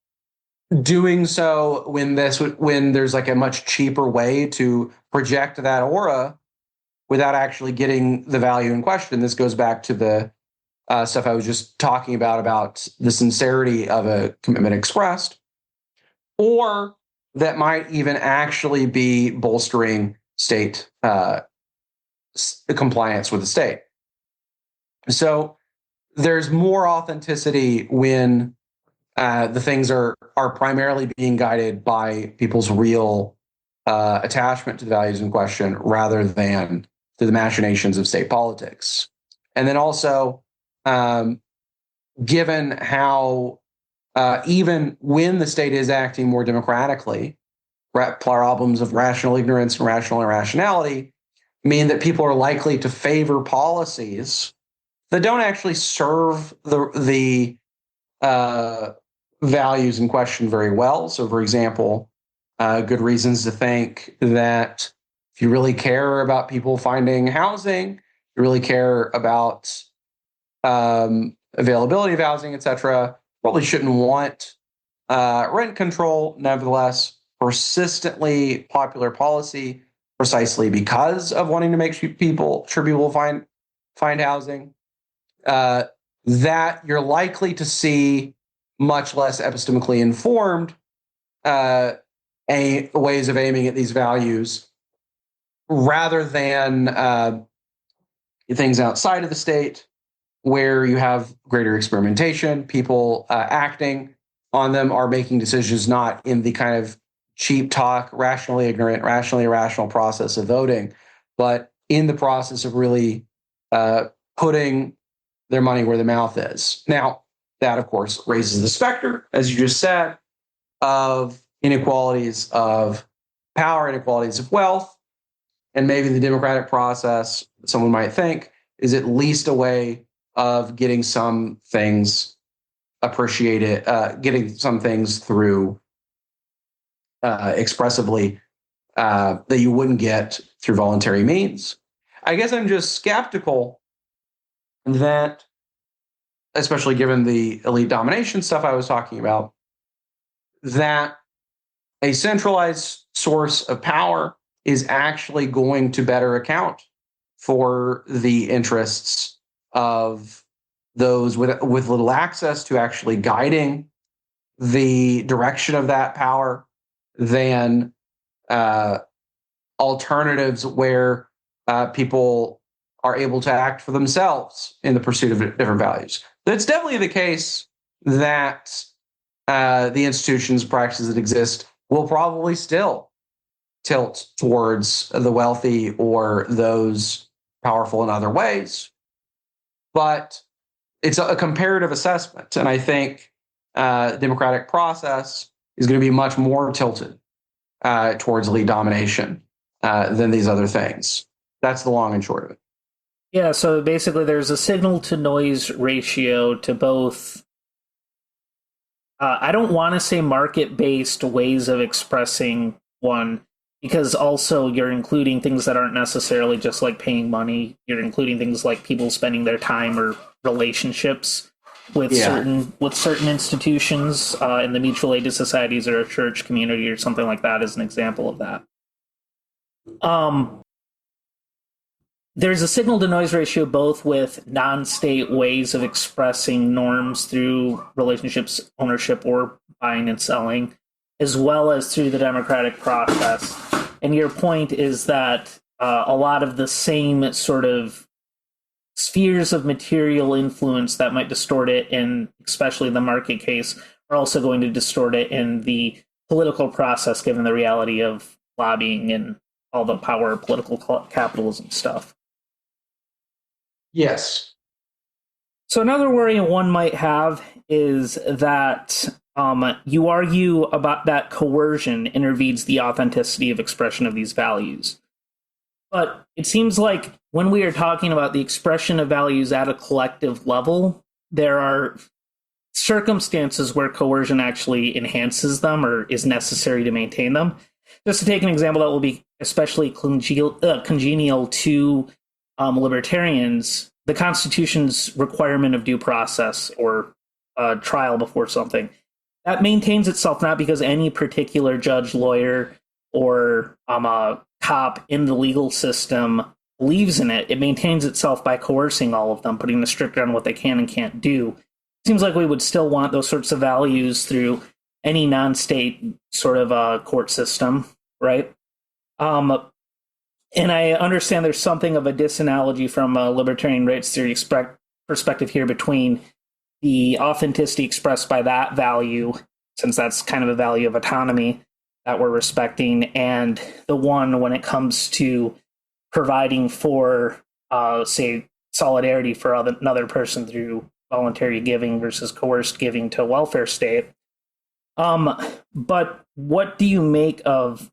doing so when there's like a much cheaper way to project that aura without actually getting the value in question. This goes back to the stuff I was just talking about the sincerity of a commitment expressed, or that might even actually be bolstering state compliance with the state. So there's more authenticity when the things are primarily being guided by people's real attachment to the values in question, rather than through the machinations of state politics. And then also, given how even when the state is acting more democratically, problems of rational ignorance and rational irrationality mean that people are likely to favor policies that don't actually serve the values in question very well. So, for example, good reasons to think that if you really care about people finding housing, you really care about availability of housing, etc., probably shouldn't want rent control. Nevertheless, persistently popular policy, precisely because of wanting to make sure people find housing, that you're likely to see much less epistemically informed ways of aiming at these values, rather than things outside of the state where you have greater experimentation. People acting on them are making decisions not in the kind of cheap talk, rationally ignorant, rationally irrational process of voting, but in the process of really putting their money where the mouth is. Now, that, of course, raises the specter, as you just said, of inequalities of power, inequalities of wealth, and maybe the democratic process, someone might think, is at least a way of getting some things appreciated, getting some things through expressively that you wouldn't get through voluntary means. I guess I'm just skeptical that, especially given the elite domination stuff I was talking about, that a centralized source of power is actually going to better account for the interests of those with little access to actually guiding the direction of that power than alternatives where people are able to act for themselves in the pursuit of different values. It's definitely the case that the institutions, practices that exist will probably still tilt towards the wealthy or those powerful in other ways. But it's a comparative assessment. And I think the democratic process is going to be much more tilted towards elite domination than these other things. That's the long and short of it. Yeah, so basically there's a signal to noise ratio to both, I don't want to say market-based ways of expressing one, because also you're including things that aren't necessarily just like paying money. You're including things like people spending their time or relationships with certain institutions in the mutual aid societies or a church community or something like that is an example of that. There's a signal to noise ratio both with non-state ways of expressing norms through relationships, ownership, or buying and selling, as well as through the democratic process. And your point is that a lot of the same sort of spheres of material influence that might distort it in, especially the market case, are also going to distort it in the political process, given the reality of lobbying and all the power of political capitalism stuff. Yes. So another worry one might have is that you argue about that coercion intervenes the authenticity of expression of these values. But it seems like when we are talking about the expression of values at a collective level, there are circumstances where coercion actually enhances them or is necessary to maintain them. Just to take an example that will be especially congenial to libertarians, the Constitution's requirement of due process or trial before something, that maintains itself not because any particular judge, lawyer, or cop in the legal system believes in it. It maintains itself by coercing all of them, putting the restriction on what they can and can't do. It seems like we would still want those sorts of values through any non-state sort of court system, right? And I understand there's something of a disanalogy from a libertarian rights theory perspective here between the authenticity expressed by that value, since that's kind of a value of autonomy that we're respecting, and the one when it comes to providing for, say, solidarity for another person through voluntary giving versus coerced giving to a welfare state. But what do you make of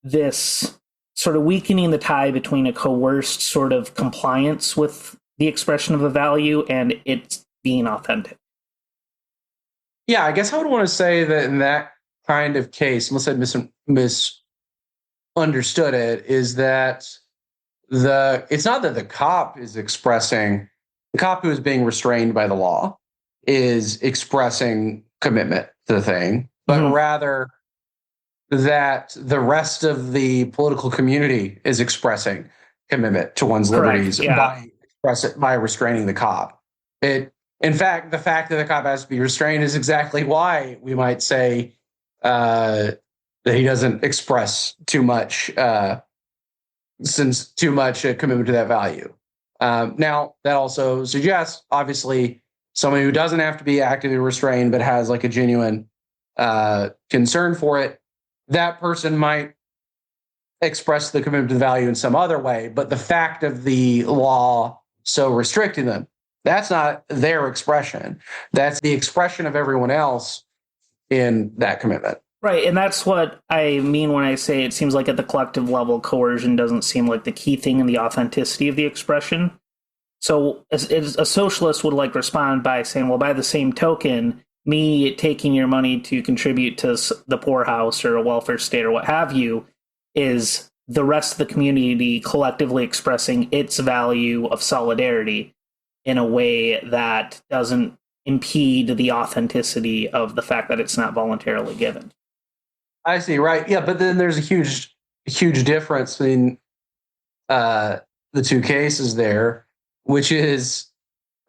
this sort of weakening the tie between a coerced sort of compliance with the expression of a value and it being authentic? Yeah, I guess I would want to say that in that kind of case, unless I misunderstood it, is that it's not that the cop is expressing, the cop who is being restrained by the law is expressing commitment to the thing, but rather that the rest of the political community is expressing commitment to one's liberties by restraining the cop. In fact, the fact that the cop has to be restrained is exactly why we might say that he doesn't express too much commitment to that value. Now, that also suggests, obviously, someone who doesn't have to be actively restrained but has like a genuine concern for it, that person might express the commitment to the value in some other way. But the fact of the law so restricting them, that's not their expression. That's the expression of everyone else in that commitment. Right, and that's what I mean when I say it seems like at the collective level, coercion doesn't seem like the key thing in the authenticity of the expression. So as a socialist would like respond by saying, well, by the same token, me taking your money to contribute to the poorhouse or a welfare state or what have you is the rest of the community collectively expressing its value of solidarity in a way that doesn't impede the authenticity of the fact that it's not voluntarily given. I see, right. Yeah, but then there's a huge difference between the two cases there, which is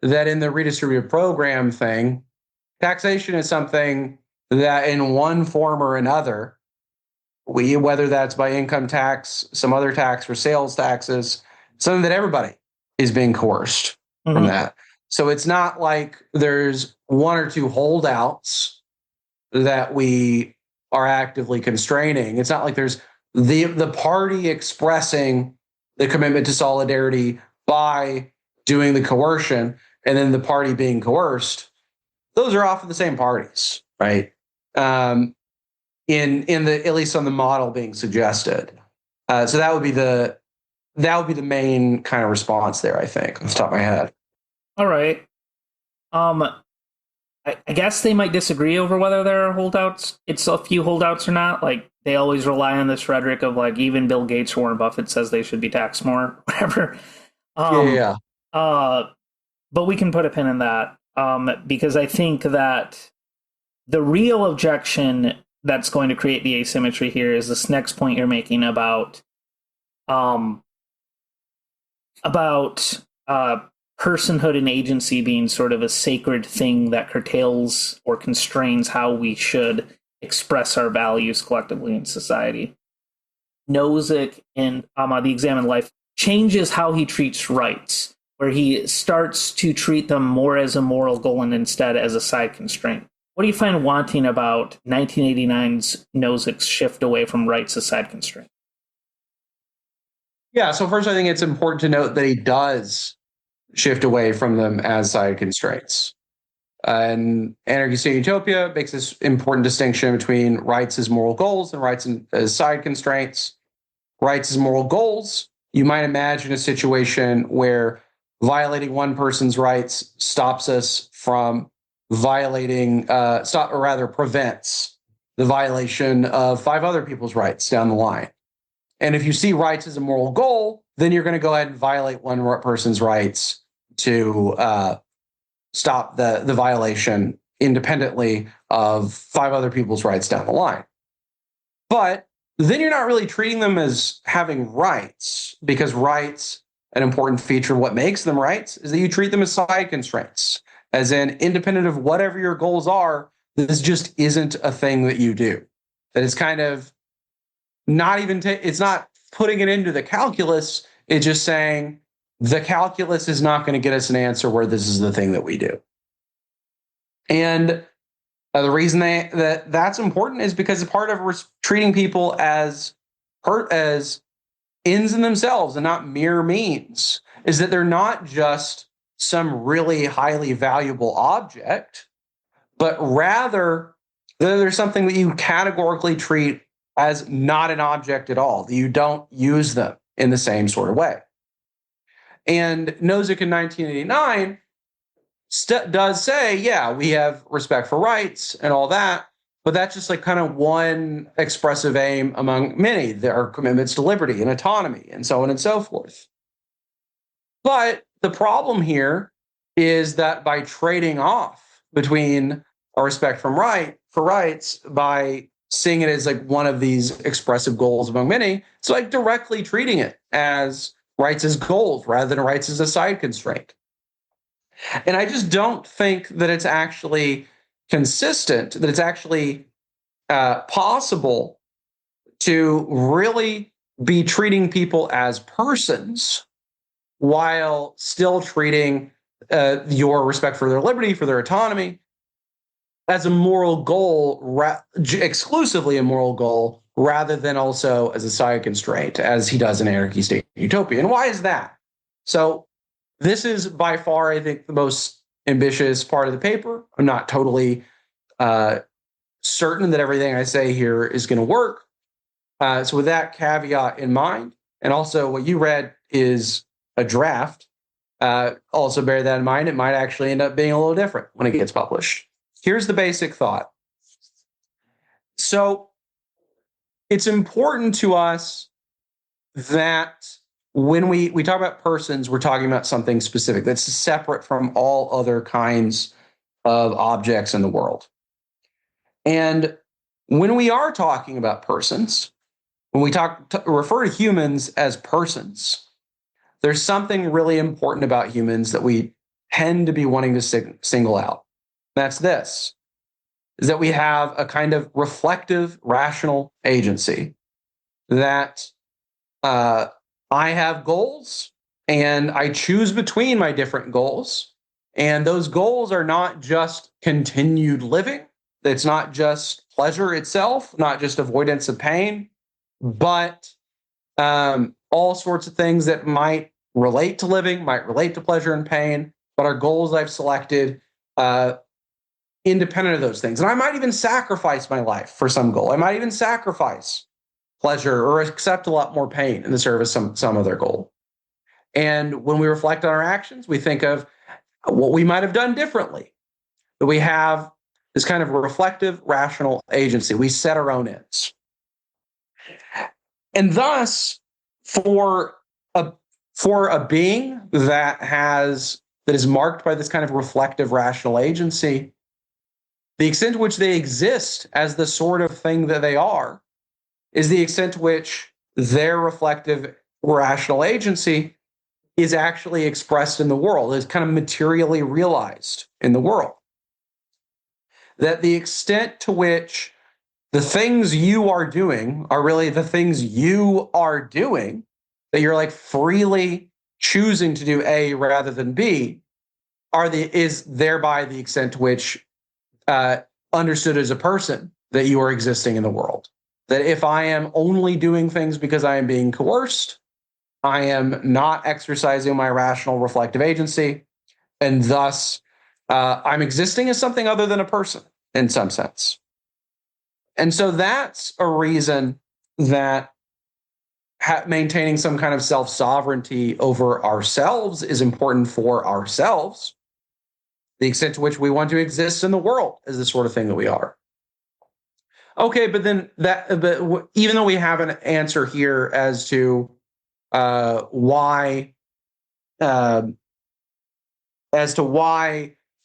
that in the redistributive program thing, taxation is something that in one form or another, whether that's by income tax, some other tax, or sales taxes, something that everybody is being coerced from that. So it's not like there's one or two holdouts that we are actively constraining. It's not like there's the party expressing the commitment to solidarity by doing the coercion and then the party being coerced. Those are often the same parties, right? In the, at least on the model being suggested. So that would be the main kind of response there, I think, off the top of my head. All right. I guess they might disagree over whether there are holdouts. It's a few holdouts or not. Like they always rely on this rhetoric of like even Bill Gates or Warren Buffett says they should be taxed more, whatever. But we can put a pin in that because I think that the real objection that's going to create the asymmetry here is this next point you're making about personhood and agency being sort of a sacred thing that curtails or constrains how we should express our values collectively in society. Nozick in The Examined Life changes how he treats rights, where he starts to treat them more as a moral goal and instead as a side constraint. What do you find wanting about 1989's Nozick's shift away from rights as side constraint? Yeah, so first I think it's important to note that he does shift away from them as side constraints. And Anarchistic Utopia makes this important distinction between rights as moral goals and rights as side constraints. Rights as moral goals, you might imagine a situation where violating one person's rights stops us from prevents the violation of 5 other people's rights down the line. And if you see rights as a moral goal, then you're going to go ahead and violate one person's rights to stop the violation independently of 5 other people's rights down the line. But then you're not really treating them as having rights, because rights, an important feature of what makes them rights, is that you treat them as side constraints, as in independent of whatever your goals are, this just isn't a thing that you do. That is kind of not even, it's not putting it into the calculus, it's just saying the calculus is not going to get us an answer where this is the thing that we do. And the reason that's important is because a part of treating people as ends in themselves and not mere means is that they're not just some really highly valuable object, but rather that there's something that you categorically treat as not an object at all, that you don't use them in the same sort of way. And Nozick in 1989 does say, yeah, we have respect for rights and all that, but that's just like kind of one expressive aim among many. There are commitments to liberty and autonomy and so on and so forth. But the problem here is that by trading off between a respect for rights by seeing it as like one of these expressive goals among many, it's like directly treating it as rights as goals rather than rights as a side constraint. And I just don't think that it's actually consistent, that it's actually possible to really be treating people as persons while still treating your respect for their liberty, for their autonomy, as a moral goal, exclusively a moral goal, rather than also as a side constraint, as he does in Anarchy, State, Utopia. And why is that? So this is by far, I think, the most ambitious part of the paper. I'm not totally certain that everything I say here is going to work. So with that caveat in mind, and also what you read is a draft, also bear that in mind. It might actually end up being a little different when it gets published. Here's the basic thought. So it's important to us that when we talk about persons, we're talking about something specific that's separate from all other kinds of objects in the world. And when we are talking about persons, when we refer to humans as persons, there's something really important about humans that we tend to be wanting to single out. That's this, is that we have a kind of reflective, rational agency, that I have goals and I choose between my different goals. And those goals are not just continued living. It's not just pleasure itself, not just avoidance of pain, but all sorts of things that might relate to living, might relate to pleasure and pain, but are goals I've selected independent of those things. And I might even sacrifice my life for some goal. I might even sacrifice pleasure or accept a lot more pain in the service of some other goal. And when we reflect on our actions, we think of what we might have done differently. That we have this kind of reflective, rational agency. We set our own ends. And thus, for a being that is marked by this kind of reflective, rational agency, the extent to which they exist as the sort of thing that they are is the extent to which their reflective, rational agency is actually expressed in the world, is kind of materially realized in the world. That the extent to which the things you are doing are really the things you are doing, that you're like freely choosing to do A rather than B, is thereby the extent to which understood as a person that you are existing in the world. That if I am only doing things because I am being coerced, I am not exercising my rational reflective agency, and thus I'm existing as something other than a person in some sense. And so that's a reason that maintaining some kind of self-sovereignty over ourselves is important for ourselves, the extent to which we want to exist in the world is the sort of thing that we are. Okay, but even though we have an answer here as to why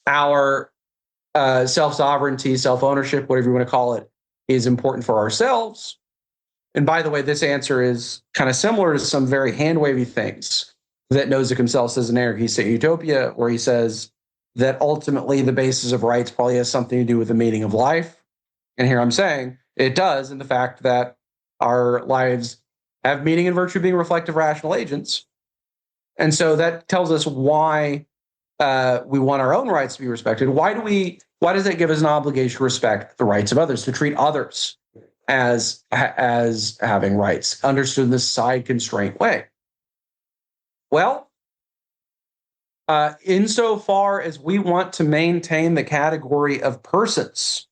our self-sovereignty, self-ownership, whatever you want to call it, is important for ourselves. And by the way, this answer is kind of similar to some very hand-wavy things that Nozick himself says in Anarchy, State, Utopia, where he says that ultimately the basis of rights probably has something to do with the meaning of life. And here I'm saying it does, in the fact that our lives have meaning in virtue of being reflective, rational agents. And so that tells us why we want our own rights to be respected. Why does it give us an obligation to respect the rights of others, to treat others as having rights, understood in this side constraint way? Well, insofar as we want to maintain the category of persons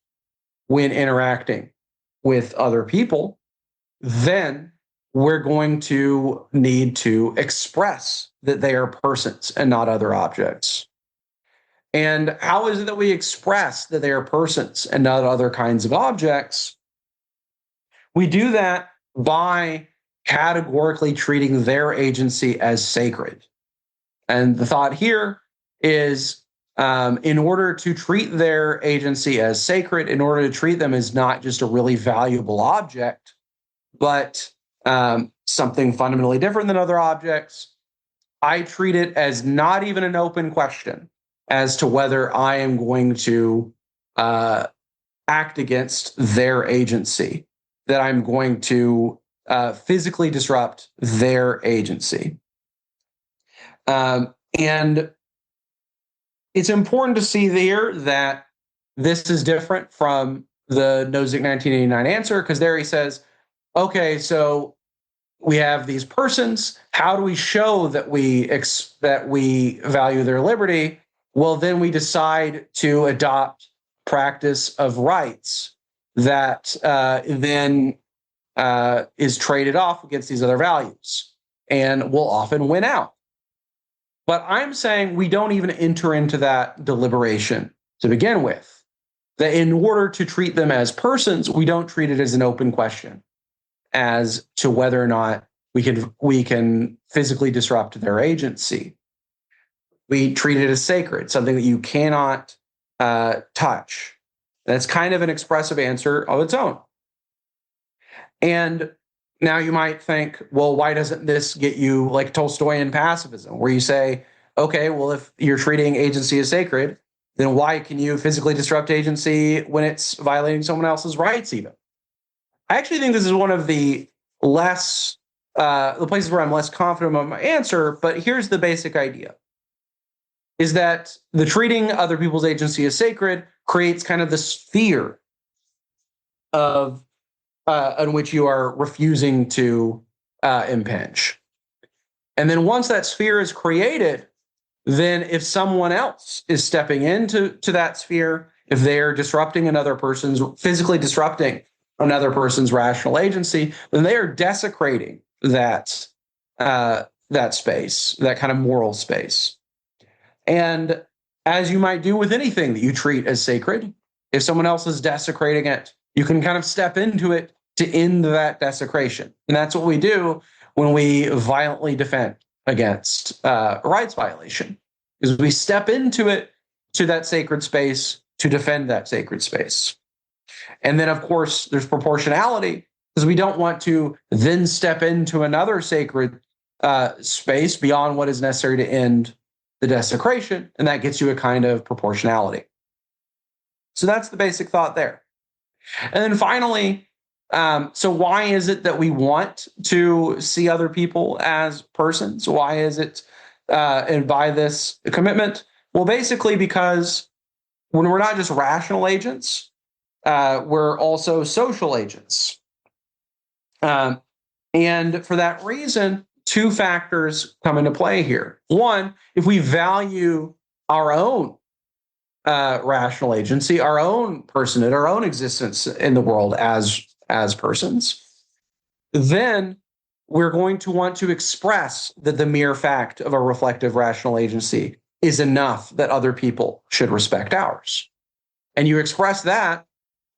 when interacting with other people, then we're going to need to express that they are persons and not other objects. And how is it that we express that they are persons and not other kinds of objects? We do that by categorically treating their agency as sacred. And the thought here is in order to treat their agency as sacred, in order to treat them as not just a really valuable object, but something fundamentally different than other objects, I treat it as not even an open question as to whether I am going to act against their agency, that I'm going to physically disrupt their agency. And it's important to see there that this is different from the Nozick 1989 answer, because there he says, okay, so we have these persons. How do we show that we value their liberty? Well, then we decide to adopt practice of rights that then is traded off against these other values and will often win out. But I'm saying we don't even enter into that deliberation to begin with. That in order to treat them as persons, we don't treat it as an open question as to whether or not we can physically disrupt their agency. We treat it as sacred, something that you cannot touch. That's kind of an expressive answer of its own. And now you might think, well, why doesn't this get you like Tolstoyan pacifism, where you say, okay, well, if you're treating agency as sacred, then why can you physically disrupt agency when it's violating someone else's rights even? I actually think this is one of the places where I'm less confident of my answer, but here's the basic idea, is that the treating other people's agency as sacred creates kind of this sphere of in which you are refusing to impinge. And then once that sphere is created, then if someone else is stepping into that sphere, if they're physically disrupting another person's rational agency, then they are desecrating that space, that kind of moral space. And as you might do with anything that you treat as sacred, if someone else is desecrating it, you can kind of step into it to end that desecration. And that's what we do when we violently defend against rights violation, is we step into it, to that sacred space, to defend that sacred space. And then, of course, there's proportionality, because we don't want to then step into another sacred space beyond what is necessary to end the desecration, and that gets you a kind of proportionality. So that's the basic thought there. And then finally, so why is it that we want to see other people as persons? Why is it, and by this commitment? Well, basically because when we're not just rational agents, we're also social agents. And for that reason, two factors come into play here. One, if we value our own rational agency, our own personhood, our own existence in the world as persons, then we're going to want to express that the mere fact of a reflective rational agency is enough that other people should respect ours. And you express that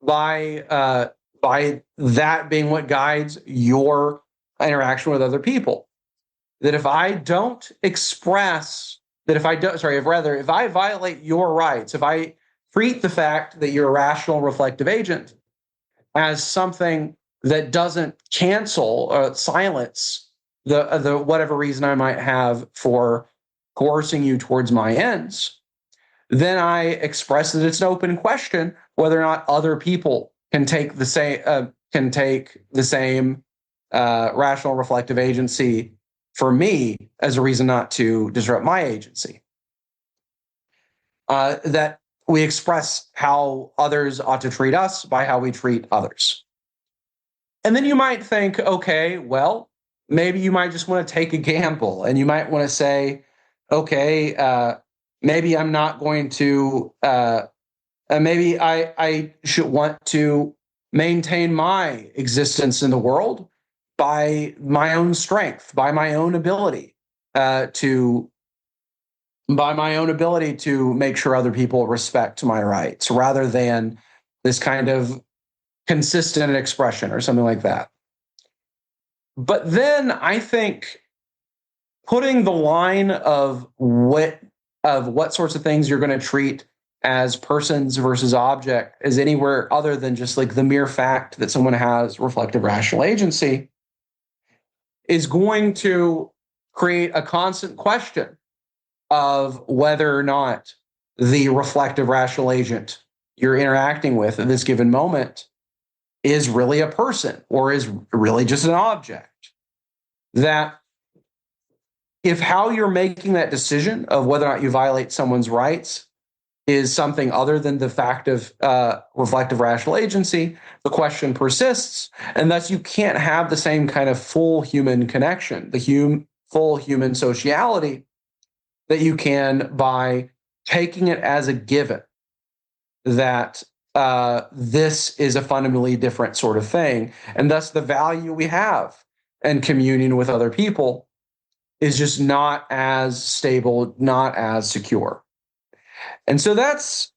by that being what guides your interaction with other people. That if I violate your rights, if I treat the fact that you're a rational reflective agent as something that doesn't cancel or silence the whatever reason I might have for coercing you towards my ends, then I express that it's an open question whether or not other people can take the same rational reflective agency for me as a reason not to disrupt my agency. That we express how others ought to treat us by how we treat others. And then you might think, okay, well, maybe you might just want to take a gamble, and you might want to say, okay, maybe I'm not going to, maybe I should want to maintain my existence in the world by my own strength, by my own ability to make sure other people respect my rights rather than this kind of consistent expression or something like that. But then I think putting the line of what sorts of things you're going to treat as persons versus object is anywhere other than just like the mere fact that someone has reflective rational agency is going to create a constant question of whether or not the reflective rational agent you're interacting with at this given moment is really a person or is really just an object. That if how you're making that decision of whether or not you violate someone's rights is something other than the fact of reflective rational agency, the question persists, and thus you can't have the same kind of full human connection, the full human sociality that you can by taking it as a given that this is a fundamentally different sort of thing, and thus the value we have in communion with other people is just not as stable, not as secure. And so that's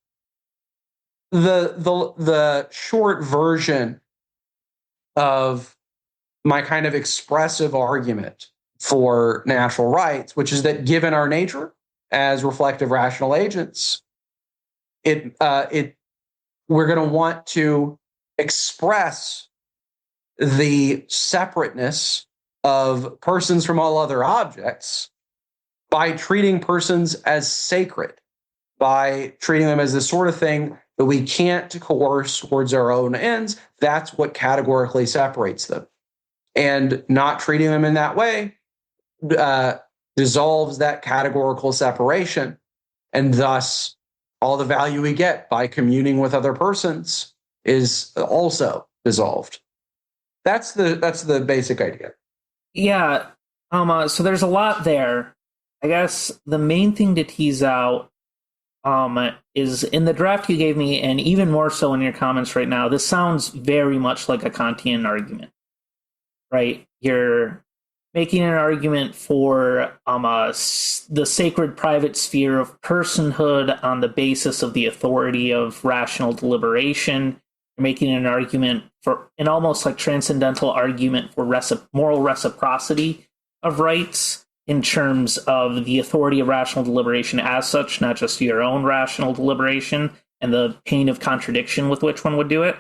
the short version of my kind of expressive argument for natural rights, which is that given our nature as reflective rational agents, we're going to want to express the separateness of persons from all other objects by treating persons as sacred, by treating them as the sort of thing that we can't coerce towards our own ends. That's what categorically separates them. And not treating them in that way dissolves that categorical separation, and thus all the value we get by communing with other persons is also dissolved. That's the basic idea. Yeah. So there's a lot there. I guess the main thing to tease out is in the draft you gave me, and even more so in your comments right now, this sounds very much like a Kantian argument, right? You're making an argument for the sacred private sphere of personhood on the basis of the authority of rational deliberation. You're making an argument for an almost like transcendental argument for moral reciprocity of rights in terms of the authority of rational deliberation as such, not just your own rational deliberation and the pain of contradiction with which one would do it.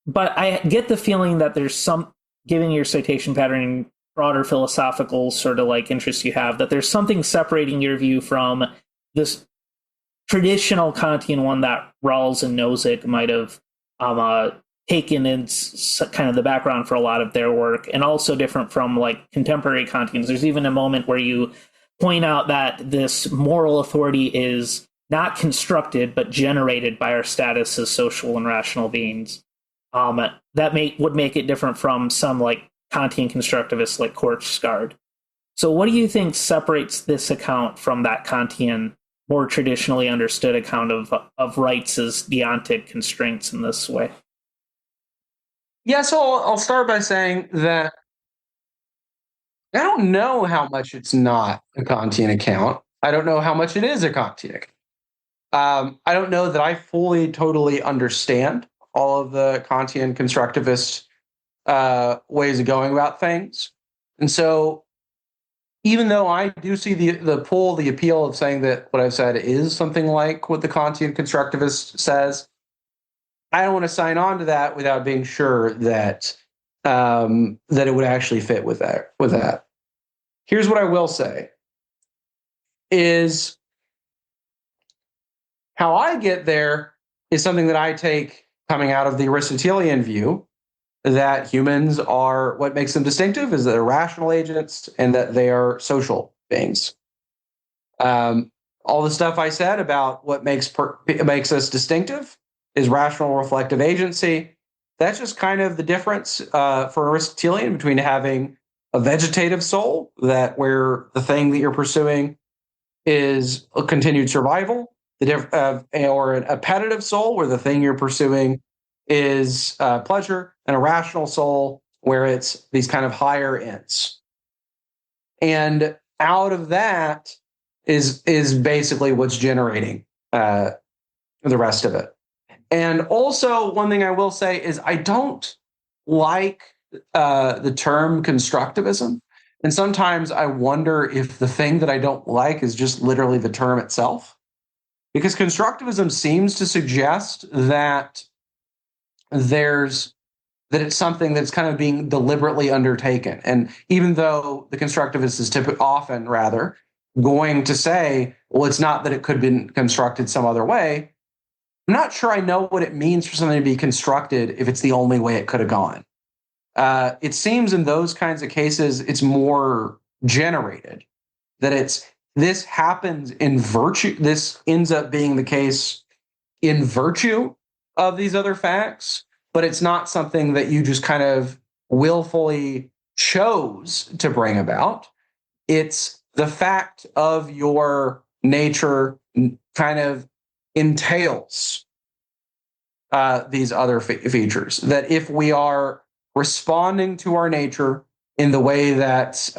But I get the feeling that there's some, given your citation pattern, broader philosophical sort of like interest you have, that there's something separating your view from this traditional Kantian one that Rawls and Nozick might have taken in kind of the background for a lot of their work, and also different from like contemporary Kantians. There's even a moment where you point out that this moral authority is not constructed but generated by our status as social and rational beings. That would make it different from some like Kantian constructivists like Kierkegaard. So what do you think separates this account from that Kantian, more traditionally understood account of rights as deontic constraints in this way? Yeah, so I'll start by saying that I don't know how much it's not a Kantian account. I don't know how much it is a Kantian account. I don't know that I fully, totally understand all of the Kantian constructivist ways of going about things. And so even though I do see the appeal of saying that what I've said is something like what the Kantian constructivist says, I don't want to sign on to that without being sure that that it would actually fit with that. Here's what I will say is how I get there is something that I take coming out of the Aristotelian view, that humans are, what makes them distinctive is that they're rational agents and that they are social beings. All the stuff I said about what makes us distinctive is rational reflective agency. That's just kind of the difference for Aristotelian between having a vegetative soul, that where the thing that you're pursuing is a continued survival, or an appetitive soul, where the thing you're pursuing is pleasure, and a rational soul, where it's these kind of higher ends. And out of that is basically what's generating the rest of it. And also, one thing I will say is I don't like the term constructivism. And sometimes I wonder if the thing that I don't like is just literally the term itself. Because constructivism seems to suggest that it's something that's kind of being deliberately undertaken. And even though the constructivist is often rather going to say, well, it's not that it could have been constructed some other way, I'm not sure I know what it means for something to be constructed if it's the only way it could have gone. It seems in those kinds of cases, it's more generated, that this happens in virtue. This ends up being the case in virtue of these other facts, but it's not something that you just kind of willfully chose to bring about. It's the fact of your nature kind of entails these other features. That if we are responding to our nature in the way that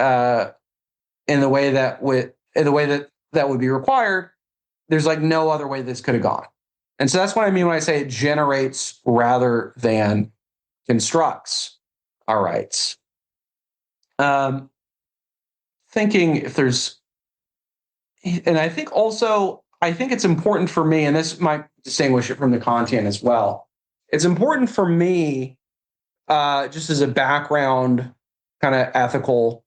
would be required, there's like no other way this could have gone. And so that's what I mean when I say it generates rather than constructs our rights. Thinking if there's, and I think it's important for me, and this might distinguish it from the Kantian as well. It's important for me, just as a background kind of ethical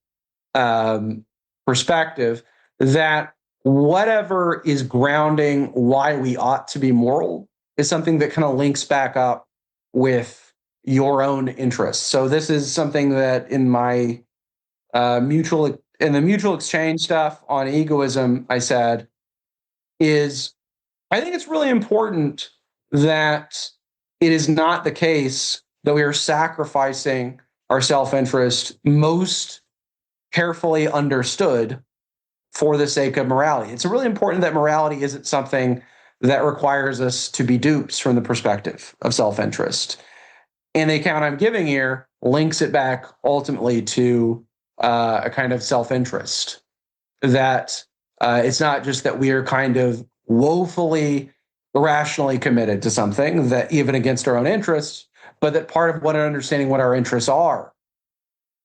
perspective, that whatever is grounding why we ought to be moral is something that kind of links back up with your own interests. So this is something that in my the mutual exchange stuff on egoism, I said, is I think it's really important that it is not the case that we are sacrificing our self-interest most carefully understood for the sake of morality. It's really important that morality isn't something that requires us to be dupes from the perspective of self-interest. And the account I'm giving here links it back ultimately to a kind of self-interest, that it's not just that we are kind of woefully irrationally committed to something, that even against our own interests, but that part of what understanding what our interests are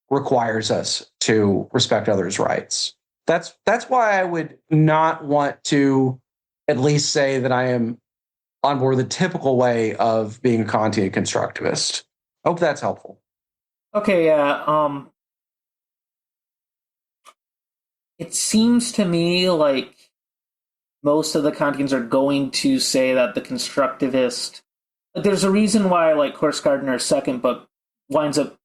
requires us to respect others' rights. That's why I would not want to at least say that I am on board the typical way of being a Kantian constructivist. Hope that's helpful. Okay, yeah. It seems to me like most of the Kantians are going to say that the constructivist. There's a reason why, like, Horst Gardner's second book winds up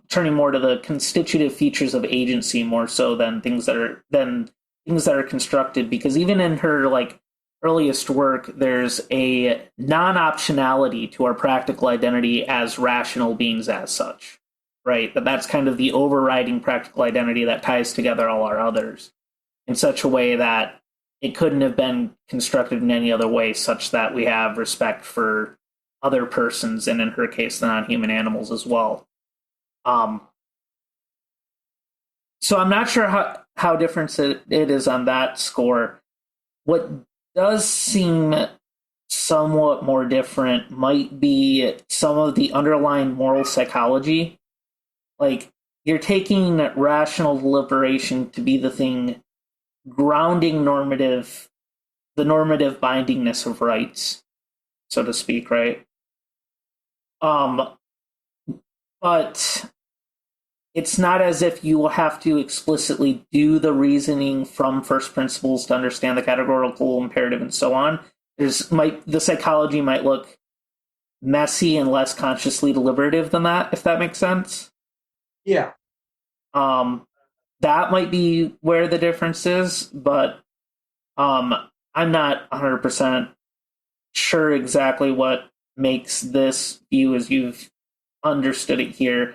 turning more to the constitutive features of agency more so than things that are constructed, because even in her like earliest work, there's a non-optionality to our practical identity as rational beings as such, right? That's kind of the overriding practical identity that ties together all our others in such a way that it couldn't have been constructed in any other way, such that we have respect for other persons, and in her case, the non-human animals as well. So I'm not sure how different it is on that score. What does seem somewhat more different might be some of the underlying moral psychology. Like, you're taking rational deliberation to be the thing grounding the normative bindingness of rights, so to speak, right? But it's not as if you will have to explicitly do the reasoning from first principles to understand the categorical imperative and so on. The psychology might look messy and less consciously deliberative than that, if that makes sense. Yeah. That might be where the difference is, but I'm not 100% sure exactly what makes this view as you've understood it here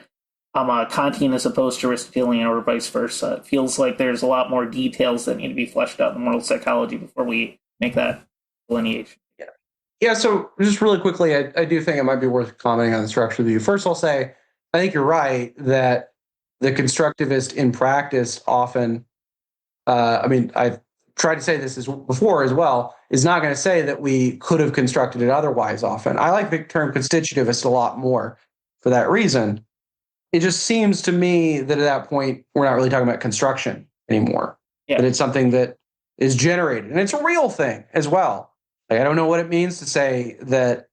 Kantian as opposed to Aristotelian or vice versa. It feels like there's a lot more details that need to be fleshed out in moral psychology before we make that delineation. Yeah, so just really quickly, I do think it might be worth commenting on the structure of the view. First, I'll say, I think you're right that the constructivist in practice often, I've tried to say this before as well, is not going to say that we could have constructed it otherwise often. I like the term constitutivist a lot more for that reason. It just seems to me that at that point, we're not really talking about construction anymore. Yeah. That it's something that is generated. And it's a real thing as well. Like, I don't know what it means to say that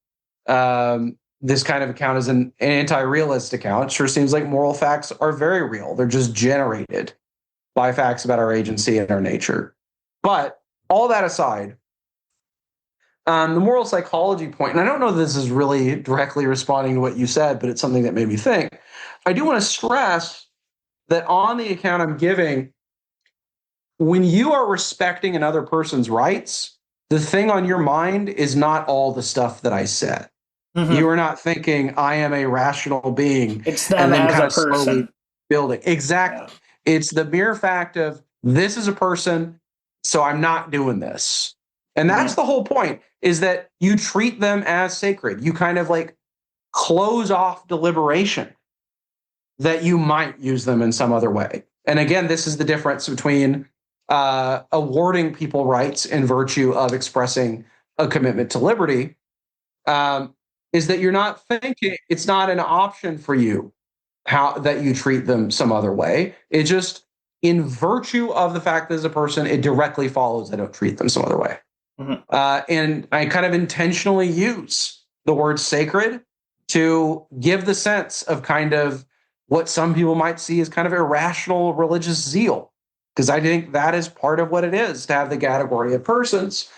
this kind of account is an anti-realist account. It sure seems like moral facts are very real. They're just generated by facts about our agency and our nature. But all that aside, the moral psychology point, and I don't know if this is really directly responding to what you said, but it's something that made me think. I do want to stress that on the account I'm giving, when you are respecting another person's rights, the thing on your mind is not all the stuff that I said. Mm-hmm. You are not thinking, I am a rational being. It's them and then as kind of person. Slowly building. Exactly. Yeah. It's the mere fact of, this is a person, so I'm not doing this. And that's the whole point, is that you treat them as sacred. You kind of like close off deliberation that you might use them in some other way. And again, this is the difference between awarding people rights in virtue of expressing a commitment to liberty, is that you're not thinking, it's not an option for you how that you treat them some other way. It just, in virtue of the fact that as a person, it directly follows I don't treat them some other way. Mm-hmm. And I kind of intentionally use the word sacred to give the sense of kind of what some people might see as kind of irrational religious zeal. Because I think that is part of what it is to have the category of persons,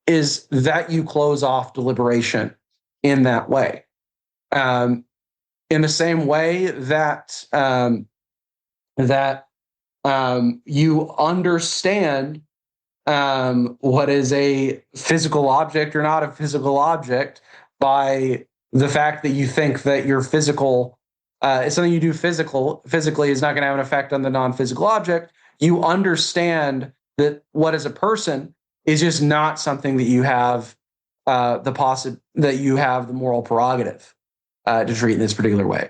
is that you close off deliberation in that way. In the same way that you understand what is a physical object or not a physical object by the fact that you think that your physical, something you do physically is not going to have an effect on the non-physical object. You understand that what is a person is just not something that you have that you have the moral prerogative to treat in this particular way.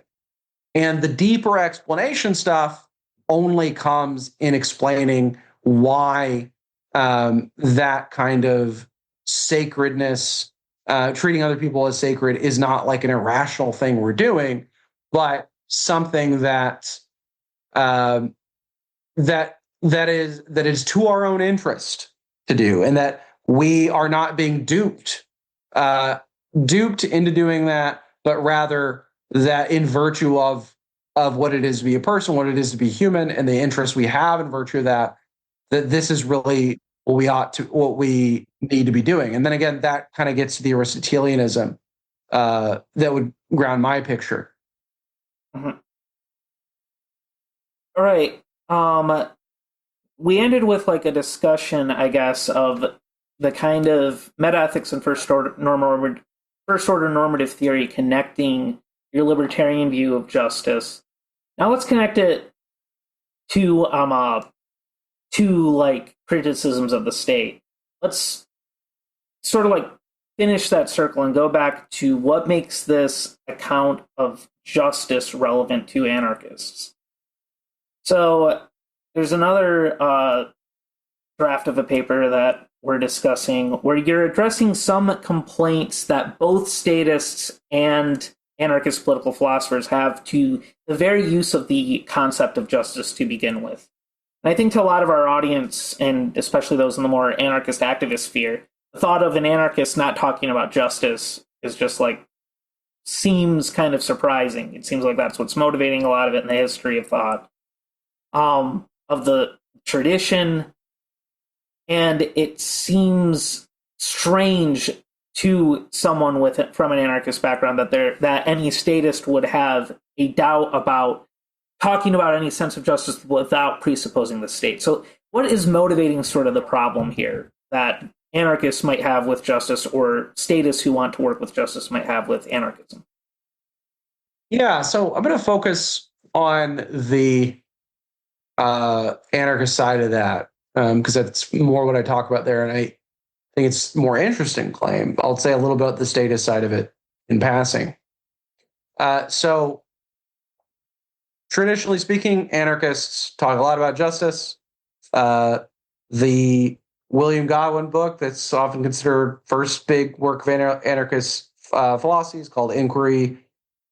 And the deeper explanation stuff only comes in explaining why that kind of sacredness, treating other people as sacred, is not like an irrational thing we're doing, but something that that is to our own interest to do, and that we are not being duped into doing that, but rather that in virtue of what it is to be a person, what it is to be human, and the interest we have in virtue of that this is really what we need to be doing. And then again, that kind of gets to the Aristotelianism that would ground my picture. Mm-hmm. All right. We ended with like a discussion, I guess, of the kind of metaethics and first order normative theory connecting your libertarian view of justice. Now let's connect it to like criticisms of the state. Let's sort of like finish that circle and go back to what makes this account of justice relevant to anarchists. So there's another draft of a paper that we're discussing where you're addressing some complaints that both statists and anarchist political philosophers have to the very use of the concept of justice to begin with. And I think to a lot of our audience, and especially those in the more anarchist activist sphere, the thought of an anarchist not talking about justice is just like, seems kind of surprising. It seems like that's what's motivating a lot of it in the history of thought, of the tradition. And it seems strange to someone from an anarchist background that any statist would have a doubt about talking about any sense of justice without presupposing the state. So what is motivating sort of the problem here that anarchists might have with justice, or statists who want to work with justice might have with anarchism? Yeah, so I'm going to focus on the anarchist side of that, because that's more what I talk about there, and I think it's a more interesting claim. I'll say a little about the statist side of it in passing. So, traditionally speaking, anarchists talk a lot about justice. The William Godwin book that's often considered first big work of anarchist philosophy is called Inquiry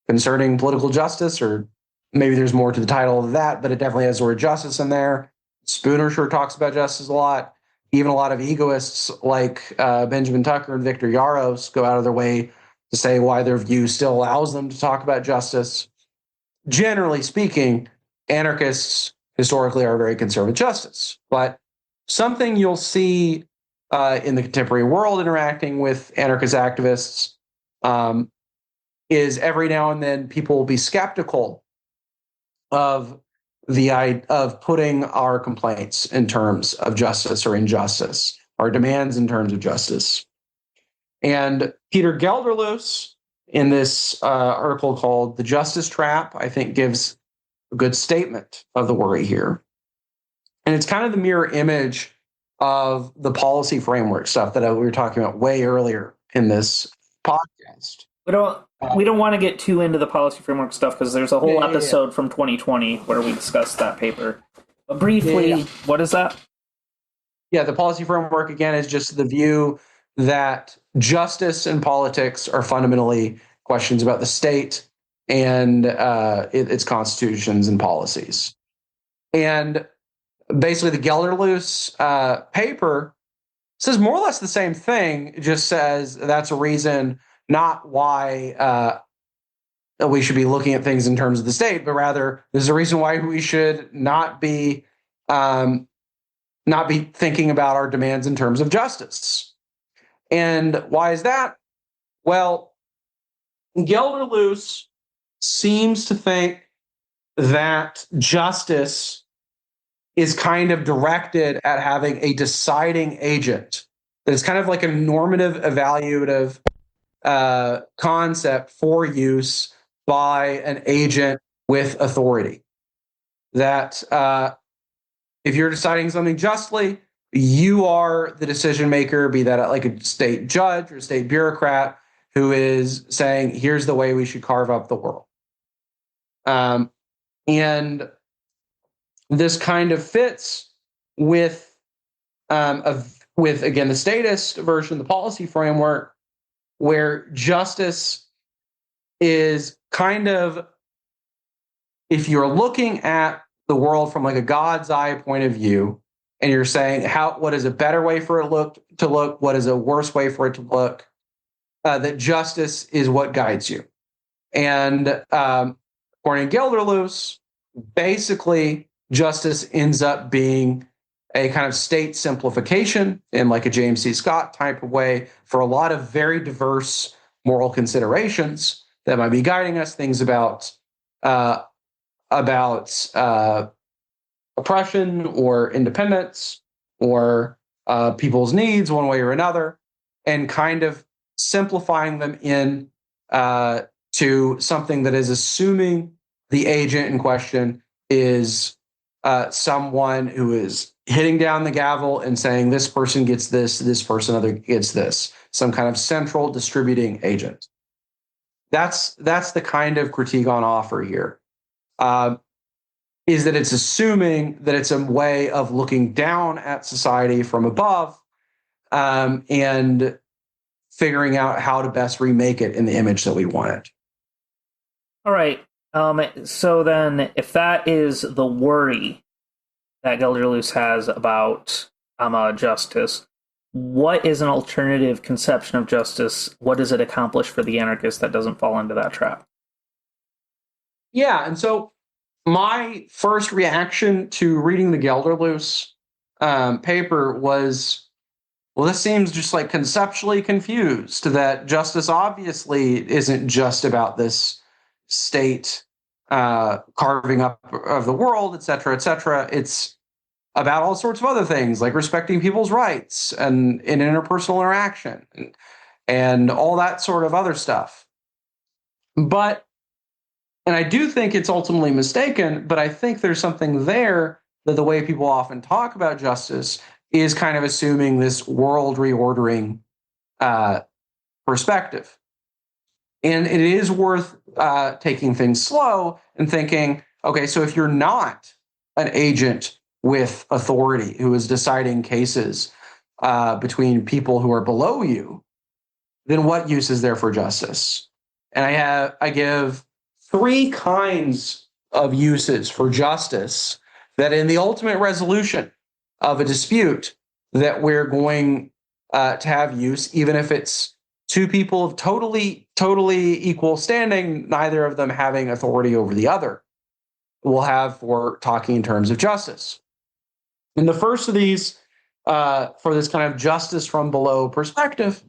Concerning Political Justice, or maybe there's more to the title of that, but it definitely has the word justice in there. Spooner sure talks about justice a lot. Even a lot of egoists like Benjamin Tucker and Victor Yaros go out of their way to say why their view still allows them to talk about justice. Generally speaking, anarchists historically are very concerned with justice. But something you'll see in the contemporary world interacting with anarchist activists is every now and then people will be skeptical of putting our complaints in terms of justice or injustice, our demands in terms of justice. And Peter Gelderloos, in this article called The Justice Trap, I think gives a good statement of the worry here. And it's kind of the mirror image of the policy framework stuff that we were talking about way earlier in this podcast. We don't want to get too into the policy framework stuff because there's a whole episode from 2020 where we discussed that paper. But briefly, what is that? Yeah, the policy framework, again, is just the view that justice and politics are fundamentally questions about the state and its constitutions and policies. And basically, the Gelderloos paper says more or less the same thing. It just says that's a reason not why we should be looking at things in terms of the state, but rather there's a reason why we should not be thinking about our demands in terms of justice. And why is that? Well, Gelderloos seems to think that justice is kind of directed at having a deciding agent. That it's kind of like a normative, evaluative concept for use by an agent with authority. That if you're deciding something justly, you are the decision maker, be that like a state judge or state bureaucrat who is saying, here's the way we should carve up the world. And this kind of fits with again, the statist version, the policy framework, where justice is kind of, if you're looking at the world from like a God's eye point of view, and you're saying what is a better way for it to look, what is a worse way for it to look, that justice is what guides you. And according to Gelderloos, basically justice ends up being a kind of state simplification in like a James C. Scott type of way for a lot of very diverse moral considerations that might be guiding us, things about oppression or independence or people's needs one way or another, and kind of simplifying them in to something that is assuming the agent in question is someone who is hitting down the gavel and saying this person gets this person other gets this, some kind of central distributing agent. That's the kind of critique on offer here. Is that it's assuming that it's a way of looking down at society from above and figuring out how to best remake it in the image that we want it. All right. So then, if that is the worry that Gelderloos has about justice, what is an alternative conception of justice? What does it accomplish for the anarchist that doesn't fall into that trap? Yeah, and so my first reaction to reading the Gelderloos paper was, well, this seems just like conceptually confused, that justice obviously isn't just about this state carving up of the world, et cetera, et cetera. It's about all sorts of other things, like respecting people's rights and in interpersonal interaction and all that sort of other stuff. But And I do think it's ultimately mistaken, but I think there's something there that the way people often talk about justice is kind of assuming this world reordering perspective. And it is worth taking things slow and thinking, okay, so if you're not an agent with authority who is deciding cases between people who are below you, then what use is there for justice? And I give three kinds of uses for justice that in the ultimate resolution of a dispute that we're going to have use, even if it's two people of totally equal standing, neither of them having authority over the other, will have for talking in terms of justice. And the first of these, for this kind of justice from below perspective,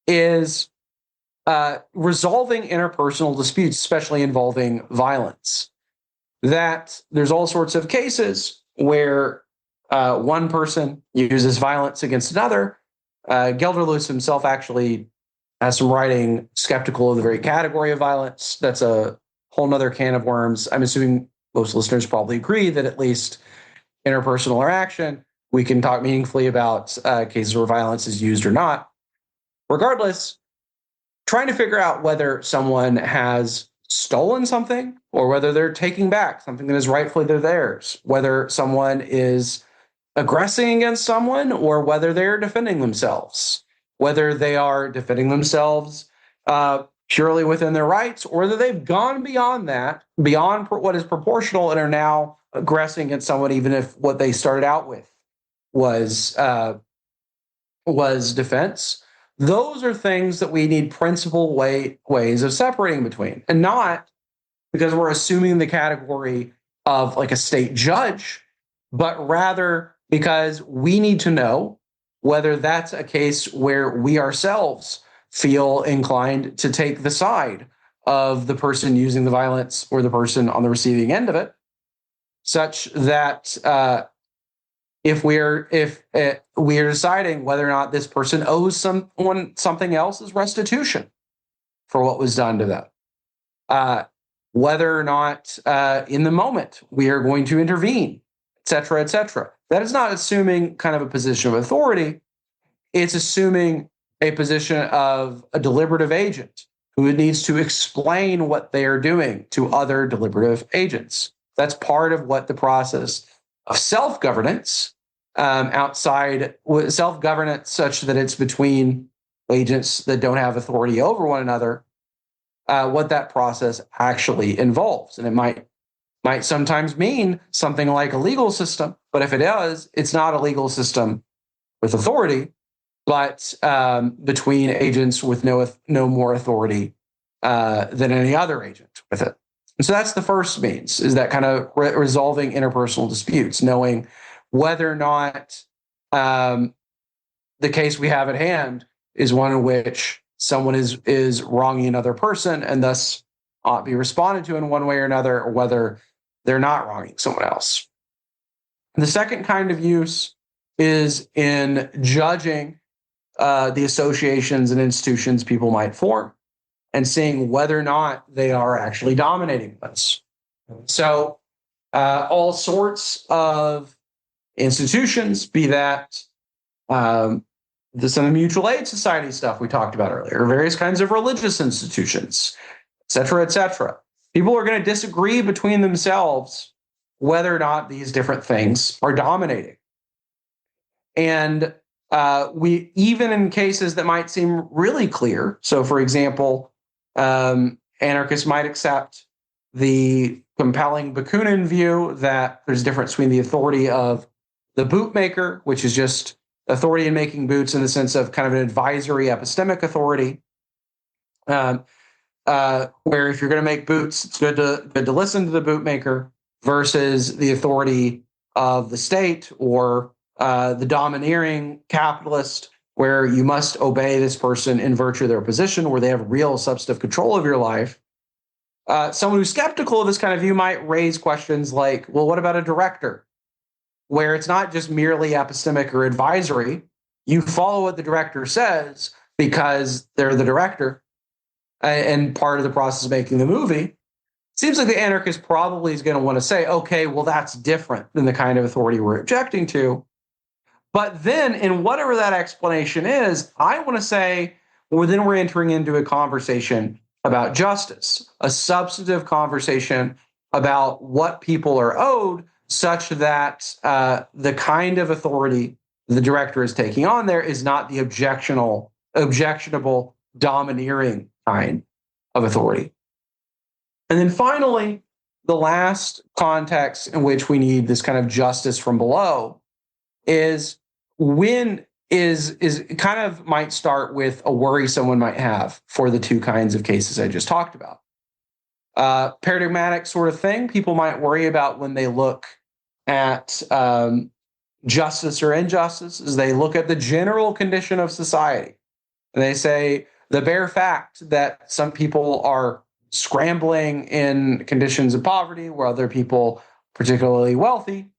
is resolving interpersonal disputes, especially involving violence. That there's all sorts of cases where one person uses violence against another. Gelderloos himself actually has some writing skeptical of the very category of violence. That's a whole nother can of worms. I'm assuming most listeners probably agree that at least interpersonal interaction, we can talk meaningfully about cases where violence is used or not. Regardless, trying to figure out whether someone has stolen something or whether they're taking back something that is rightfully theirs, whether someone is aggressing against someone or whether they're defending themselves, whether they are defending themselves purely within their rights or whether they've gone beyond that, beyond what is proportional and are now aggressing against someone, even if what they started out with was defense. Those are things that we need principal ways of separating between, and not because we're assuming the category of like a state judge, but rather because we need to know whether that's a case where we ourselves feel inclined to take the side of the person using the violence or the person on the receiving end of it, such that if we're deciding whether or not this person owes someone something else as restitution for what was done to them, whether or not in the moment we are going to intervene, et cetera, et cetera. That is not assuming kind of a position of authority. It's assuming a position of a deliberative agent who needs to explain what they are doing to other deliberative agents. That's part of what the process of self-governance, outside self-governance such that it's between agents that don't have authority over one another, what that process actually involves. And it might sometimes mean something like a legal system, but if it is, it's not a legal system with authority, but between agents with no more authority than any other agent with it. And so that's the first means, is that kind of resolving interpersonal disputes, knowing whether or not the case we have at hand is one in which someone is wronging another person and thus ought to be responded to in one way or another, or whether they're not wronging someone else. And the second kind of use is in judging the associations and institutions people might form and seeing whether or not they are actually dominating us. So all sorts of institutions, be that some of the mutual aid society stuff we talked about earlier, various kinds of religious institutions, et cetera, et cetera. People are going to disagree between themselves whether or not these different things are dominating. And we, even in cases that might seem really clear, so for example, anarchists might accept the compelling Bakunin view that there's a difference between the authority of the bootmaker, which is just authority in making boots in the sense of kind of an advisory epistemic authority, where if you're going to make boots, it's good to listen to the bootmaker, versus the authority of the state or the domineering capitalist, where you must obey this person in virtue of their position, where they have real substantive control of your life. Someone who's skeptical of this kind of view might raise questions like, well, what about a director, where it's not just merely epistemic or advisory? You follow what the director says because they're the director and part of the process of making the movie. seems like the anarchist probably is going to want to say, okay, well, that's different than the kind of authority we're objecting to. But then, in whatever that explanation is, I want to say, well, then we're entering into a conversation about justice, a substantive conversation about what people are owed, such that the kind of authority the director is taking on there is not the objectionable, domineering kind of authority. And then finally, the last context in which we need this kind of justice from below is when is kind of might start with a worry someone might have for the two kinds of cases I just talked about. Paradigmatic sort of thing people might worry about when they look at justice or injustice is they look at the general condition of society. And they say the bare fact that some people are scrambling in conditions of poverty where other people, particularly wealthy,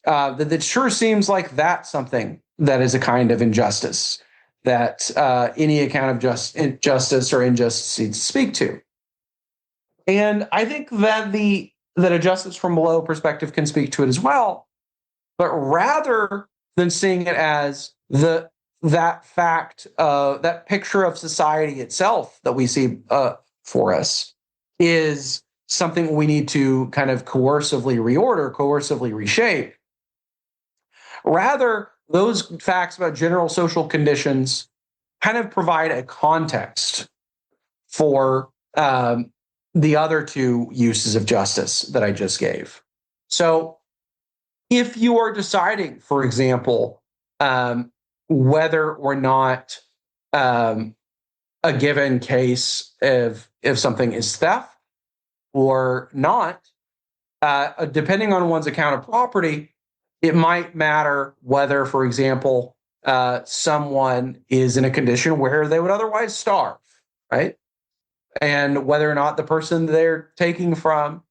that it sure seems like that's something that is a kind of injustice that any account of justice or injustice needs to speak to. And I think that that a justice from below perspective can speak to it as well. But rather than seeing it as that fact, that picture of society itself that we see for us is something we need to kind of coercively reorder, coercively reshape. Rather, those facts about general social conditions kind of provide a context for the other two uses of justice that I just gave. So if you are deciding, for example, whether or not a given case if something is theft or not, depending on one's account of property, it might matter whether, for example, someone is in a condition where they would otherwise starve, right? And whether or not the person they're taking from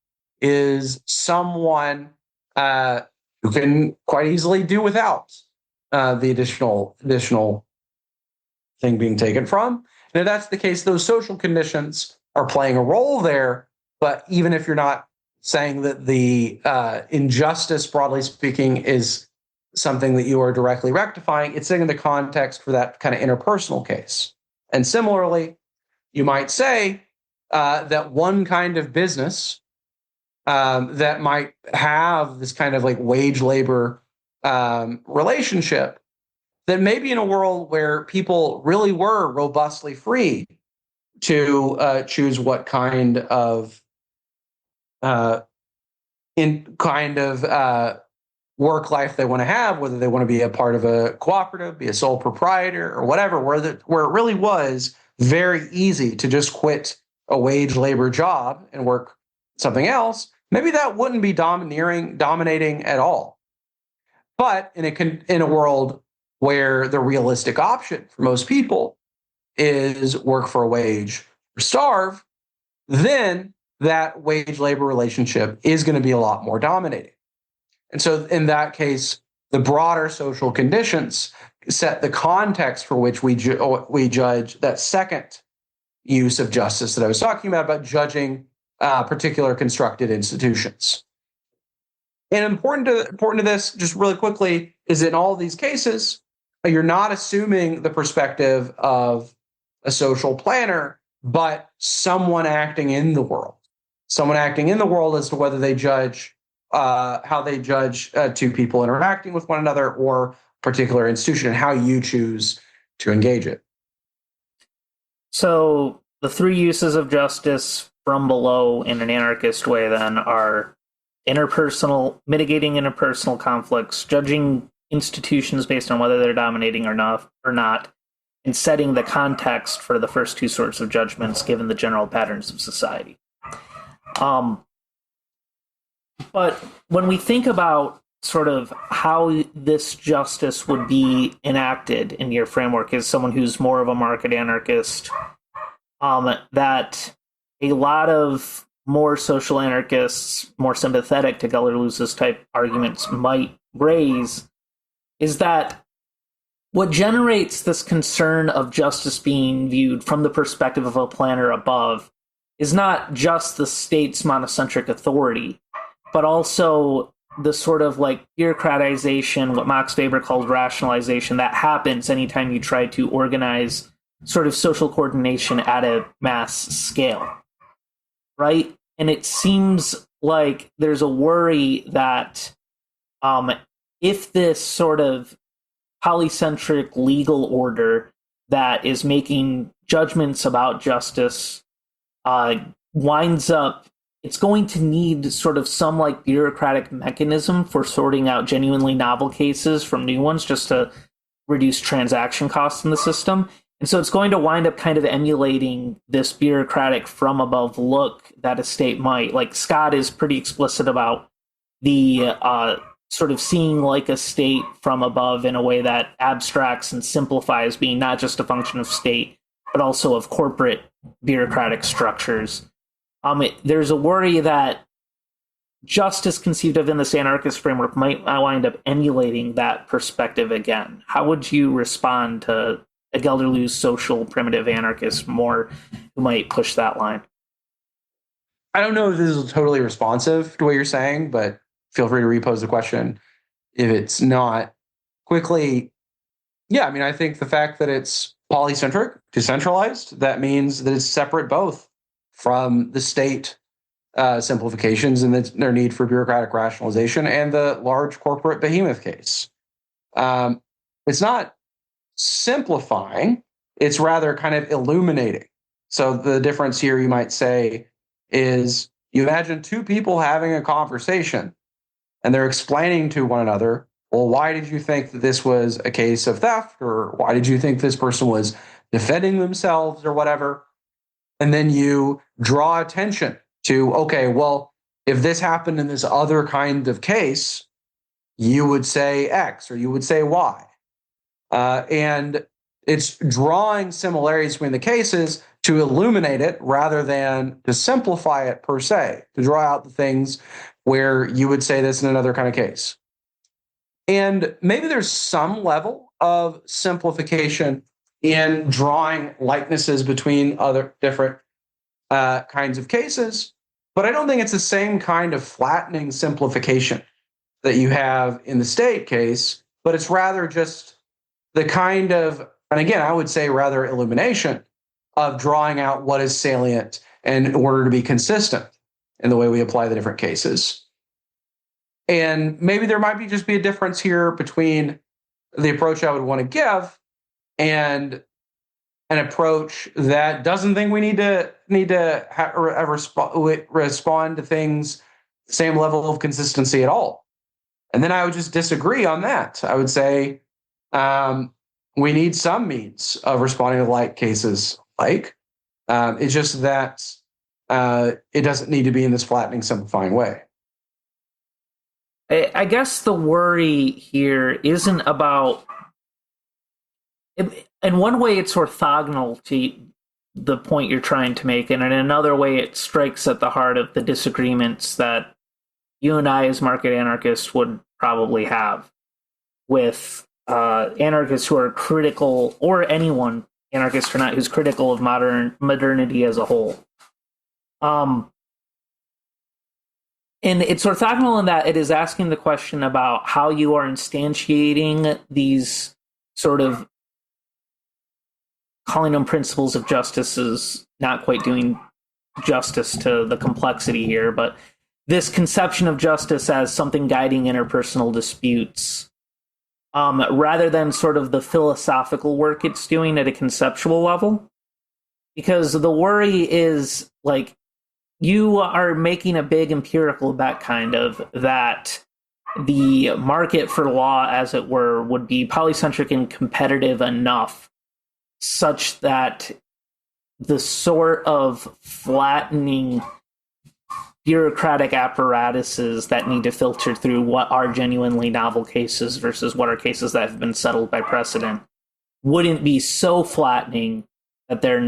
is someone who can quite easily do without the additional thing being taken from. And if that's the case, those social conditions are playing a role there. But even if you're not saying that the injustice, broadly speaking, is something that you are directly rectifying, it's in the context for that kind of interpersonal case. And similarly, you might say that one kind of business that might have this kind of like wage labor relationship, that maybe in a world where people really were robustly free to choose what kind of work life they want to have, whether they want to be a part of a cooperative, be a sole proprietor, or whatever, where it really was very easy to just quit a wage labor job and work something else, maybe that wouldn't be dominating at all. But in a world where the realistic option for most people is work for a wage or starve, then that wage labor relationship is going to be a lot more dominating. And so in that case, the broader social conditions set the context for which we judge that second use of justice that I was talking about judging particular constructed institutions. And important to this, just really quickly, is in all of these cases, you're not assuming the perspective of a social planner, but someone acting in the world. Someone acting in the world as to whether they judge how they judge two people interacting with one another or particular institution and how you choose to engage it. So the three uses of justice from below in an anarchist way then are mitigating interpersonal conflicts, judging institutions based on whether they're dominating or not, and setting the context for the first two sorts of judgments given the general patterns of society. But when we think about sort of how this justice would be enacted in your framework as someone who's more of a market anarchist, that a lot of more social anarchists, more sympathetic to Geller-Luz's type arguments might raise, is that what generates this concern of justice being viewed from the perspective of a planner above is not just the state's monocentric authority, but also the sort of like bureaucratization, what Max Weber called rationalization, that happens anytime you try to organize sort of social coordination at a mass scale, right? And it seems like there's a worry that if this sort of polycentric legal order that is making judgments about justice winds up, it's going to need sort of some like bureaucratic mechanism for sorting out genuinely novel cases from new ones, just to reduce transaction costs in the system. And so it's going to wind up kind of emulating this bureaucratic from above look that a state might. Like Scott is pretty explicit about the sort of seeing like a state from above in a way that abstracts and simplifies being not just a function of state, but also of corporate bureaucratic structures. There's a worry that justice conceived of in this anarchist framework might wind up emulating that perspective again. How would you respond to a Gelderloos social primitive anarchist more who might push that line? I don't know if this is totally responsive to what you're saying, but feel free to repose the question if it's not. Quickly, yeah, I mean, I think the fact that it's polycentric, decentralized, that means that it's separate both from the state simplifications and their need for bureaucratic rationalization and the large corporate behemoth case. It's not simplifying, it's rather kind of illuminating. So the difference here, you might say, is you imagine two people having a conversation and they're explaining to one another, well, why did you think that this was a case of theft? Or why did you think this person was defending themselves or whatever? And then you draw attention to, okay, well, if this happened in this other kind of case, you would say X or you would say Y. And it's drawing similarities between the cases to illuminate it rather than to simplify it per se, to draw out the things where you would say this in another kind of case. And maybe there's some level of simplification in drawing likenesses between other different kinds of cases, but I don't think it's the same kind of flattening simplification that you have in the state case, but it's rather just the kind of, and again, I would say rather illumination of drawing out what is salient in order to be consistent in the way we apply the different cases. And maybe there might just be a difference here between the approach I would want to give and an approach that doesn't think we need to respond to things the same level of consistency at all. And then I would just disagree on that. I would say we need some means of responding to like cases like. It's just that it doesn't need to be in this flattening, simplifying way. I guess the worry here isn't about... In one way, it's orthogonal to the point you're trying to make, and in another way, it strikes at the heart of the disagreements that you and I, as market anarchists, would probably have with anarchists who are critical, or anyone, anarchist or not, who's critical of modernity as a whole. And it's orthogonal in that it is asking the question about how you are instantiating these sort of, calling them principles of justice is not quite doing justice to the complexity here, but this conception of justice as something guiding interpersonal disputes, rather than sort of the philosophical work it's doing at a conceptual level. Because the worry is, like, you are making a big empirical bet, kind of, that the market for law, as it were, would be polycentric and competitive enough such that the sort of flattening bureaucratic apparatuses that need to filter through what are genuinely novel cases versus what are cases that have been settled by precedent wouldn't be so flattening that they're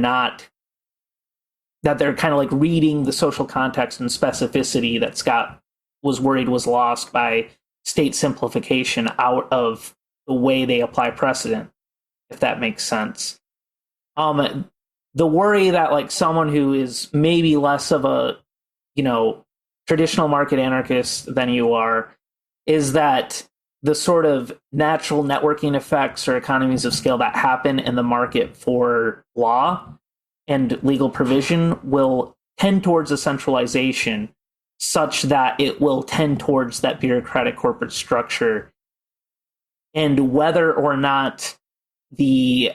kind of like reading the social context and specificity that Scott was worried was lost by state simplification out of the way they apply precedent, if that makes sense. the worry that like someone who is maybe less of a, traditional market anarchist than you are, is that the sort of natural networking effects or economies of scale that happen in the market for law and legal provision will tend towards a centralization such that it will tend towards that bureaucratic corporate structure. And whether or not the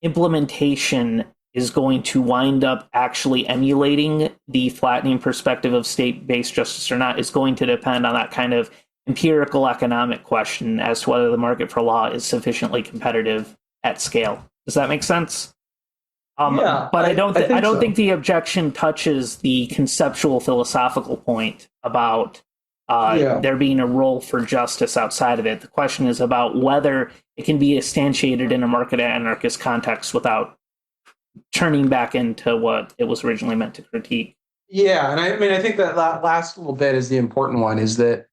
implementation is going to wind up actually emulating the flattening perspective of state-based justice or not is going to depend on that kind of empirical economic question as to whether the market for law is sufficiently competitive at scale. Does that make sense? Yeah, but I don't so. think the objection touches the conceptual philosophical point about there being a role for justice outside of it. The question is about whether it can be instantiated in a market anarchist context without turning back into what it was originally meant to critique. Yeah, and I think that last little bit is the important one, is that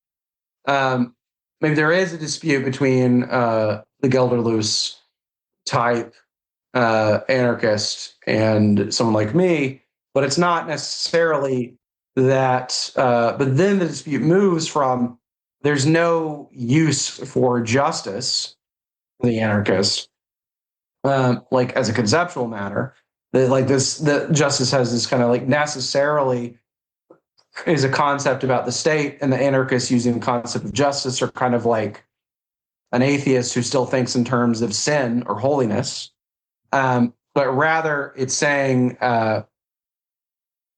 maybe there is a dispute between the Gelderloos type anarchist and someone like me, but it's not necessarily that. But then the dispute moves from there's no use for justice for the anarchist, like as a conceptual matter. The justice has this kind of like necessarily is a concept about the state, and the anarchists using the concept of justice are kind of like an atheist who still thinks in terms of sin or holiness. But rather it's saying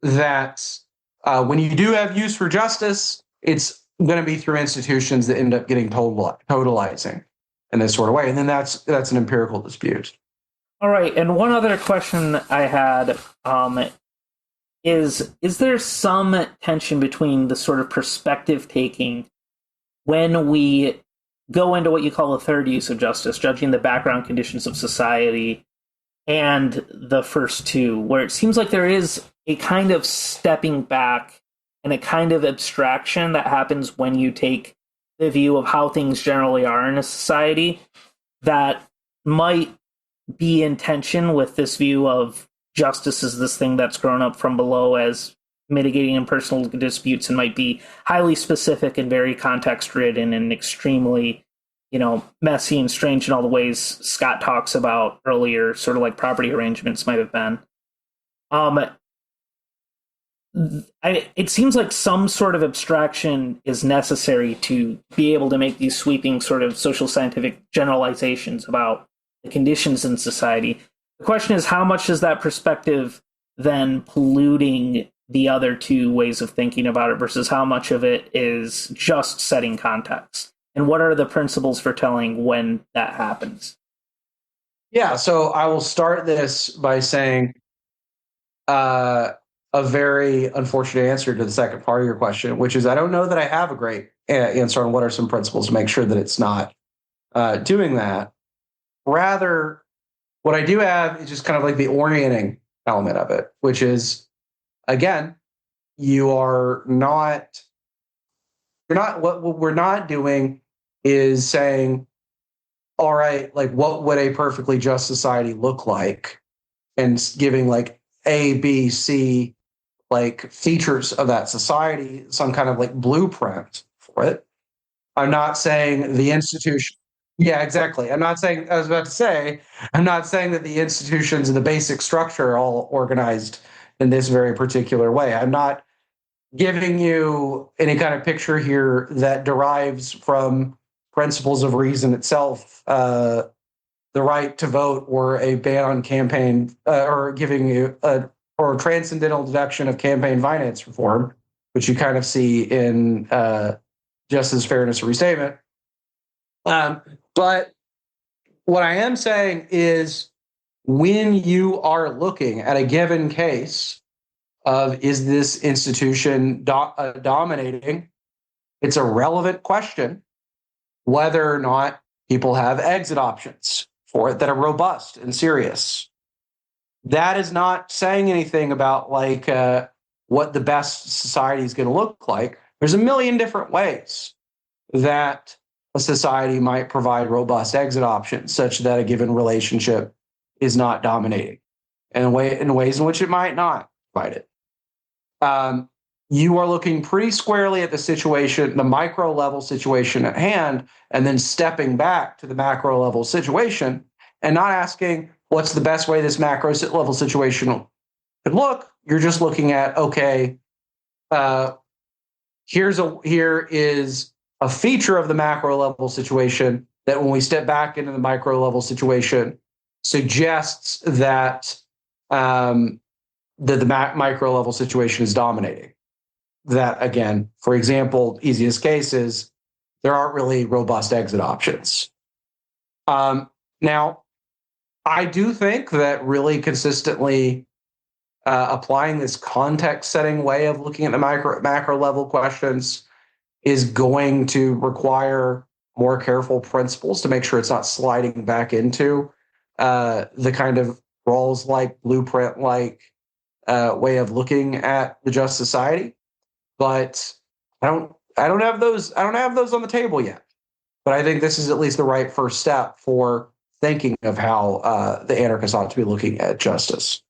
that when you do have use for justice, it's going to be through institutions that end up getting totalizing in this sort of way. And then that's an empirical dispute. All right. And one other question I had is there some tension between the sort of perspective taking when we go into what you call the third use of justice, judging the background conditions of society, and the first two, where it seems like there is a kind of stepping back and a kind of abstraction that happens when you take the view of how things generally are in a society that might be in tension with this view of justice as this thing that's grown up from below as mitigating impersonal disputes and might be highly specific and very context ridden and extremely, messy and strange in all the ways Scott talks about earlier, sort of like property arrangements might have been. It seems like some sort of abstraction is necessary to be able to make these sweeping sort of social scientific generalizations about the conditions in society. The question is, how much is that perspective then polluting the other two ways of thinking about it versus how much of it is just setting context? And what are the principles for telling when that happens? Yeah, so I will start this by saying a very unfortunate answer to the second part of your question, which is I don't know that I have a great answer on what are some principles to make sure that it's not doing that. Rather, what I do have is just kind of like the orienting element of it, which is, again, what we're not doing is saying, all right, like what would a perfectly just society look like, and giving like A, B, C, like features of that society, some kind of like blueprint for it. I'm not saying the institution. Yeah, exactly. I'm not saying that the institutions and the basic structure are all organized in this very particular way. I'm not giving you any kind of picture here that derives from principles of reason itself, the right to vote or a ban on campaign, or giving you a transcendental deduction of campaign finance reform, which you kind of see in Justice, Fairness, and Restatement. But what I am saying is when you are looking at a given case of is this institution dominating, it's a relevant question whether or not people have exit options for it that are robust and serious. That is not saying anything about like what the best society is going to look like. There's a million different ways that a society might provide robust exit options such that a given relationship is not dominating, and in ways in which it might not provide it. You are looking pretty squarely at the situation, the micro level situation at hand, and then stepping back to the macro level situation and not asking what's the best way this macro level situation could look. You're just looking at, okay, here is a feature of the macro level situation that when we step back into the micro level situation suggests that the micro level situation is dominating. That, again, for example, easiest case is there aren't really robust exit options. Now, I do think that really consistently applying this context-setting way of looking at the macro level questions is going to require more careful principles to make sure it's not sliding back into the kind of Rawls-like, blueprint-like way of looking at the just society. But I don't have those on the table yet. But I think this is at least the right first step for thinking of how the anarchists ought to be looking at justice.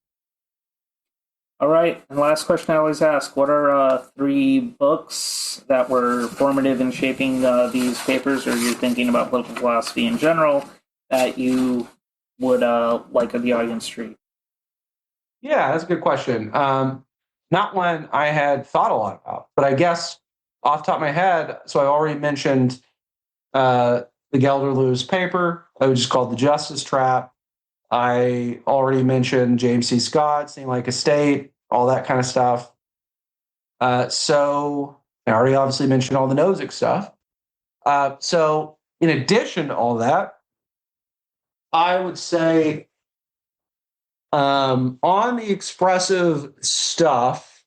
All right, and last question I always ask: what are 3 books that were formative in shaping these papers, or you're thinking about political philosophy in general, that you would like the audience to read? Yeah, that's a good question. Not one I had thought a lot about, but I guess off the top of my head, so I already mentioned the Gelder-Lewis paper, which is called The Justice Trap. I already mentioned James C. Scott, Seem Like a State, all that kind of stuff. So I already obviously mentioned all the Nozick stuff. So in addition to all that, I would say on the expressive stuff,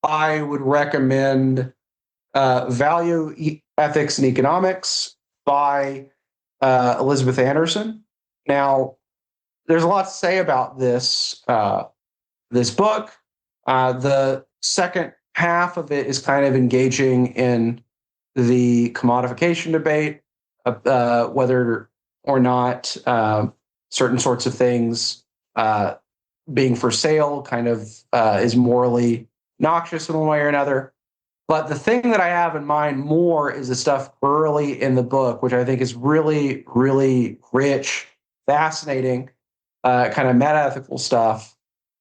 I would recommend Value, Ethics, and Economics by Elizabeth Anderson. Now, there's a lot to say about this book. The second half of it is kind of engaging in the commodification debate, whether or not certain sorts of things being for sale kind of is morally noxious in one way or another. But the thing that I have in mind more is the stuff early in the book, which I think is really, really rich, fascinating, kind of meta-ethical stuff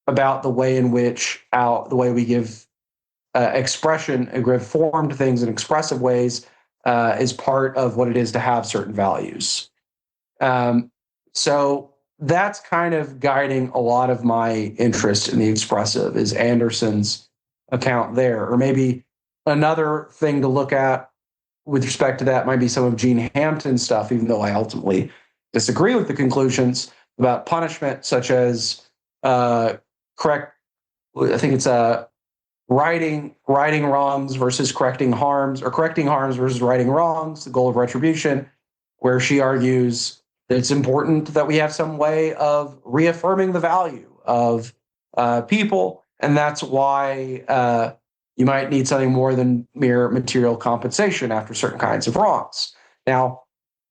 about the way in which the way we give expression and give form to things in expressive ways is part of what it is to have certain values. So that's kind of guiding a lot of my interest in the expressive is Anderson's account there. Or maybe another thing to look at with respect to that might be some of Gene Hampton's stuff, even though I ultimately disagree with the conclusions about punishment, such as righting wrongs versus correcting harms, or correcting harms versus righting wrongs, the goal of retribution, where she argues that it's important that we have some way of reaffirming the value of people, and that's why you might need something more than mere material compensation after certain kinds of wrongs. Now,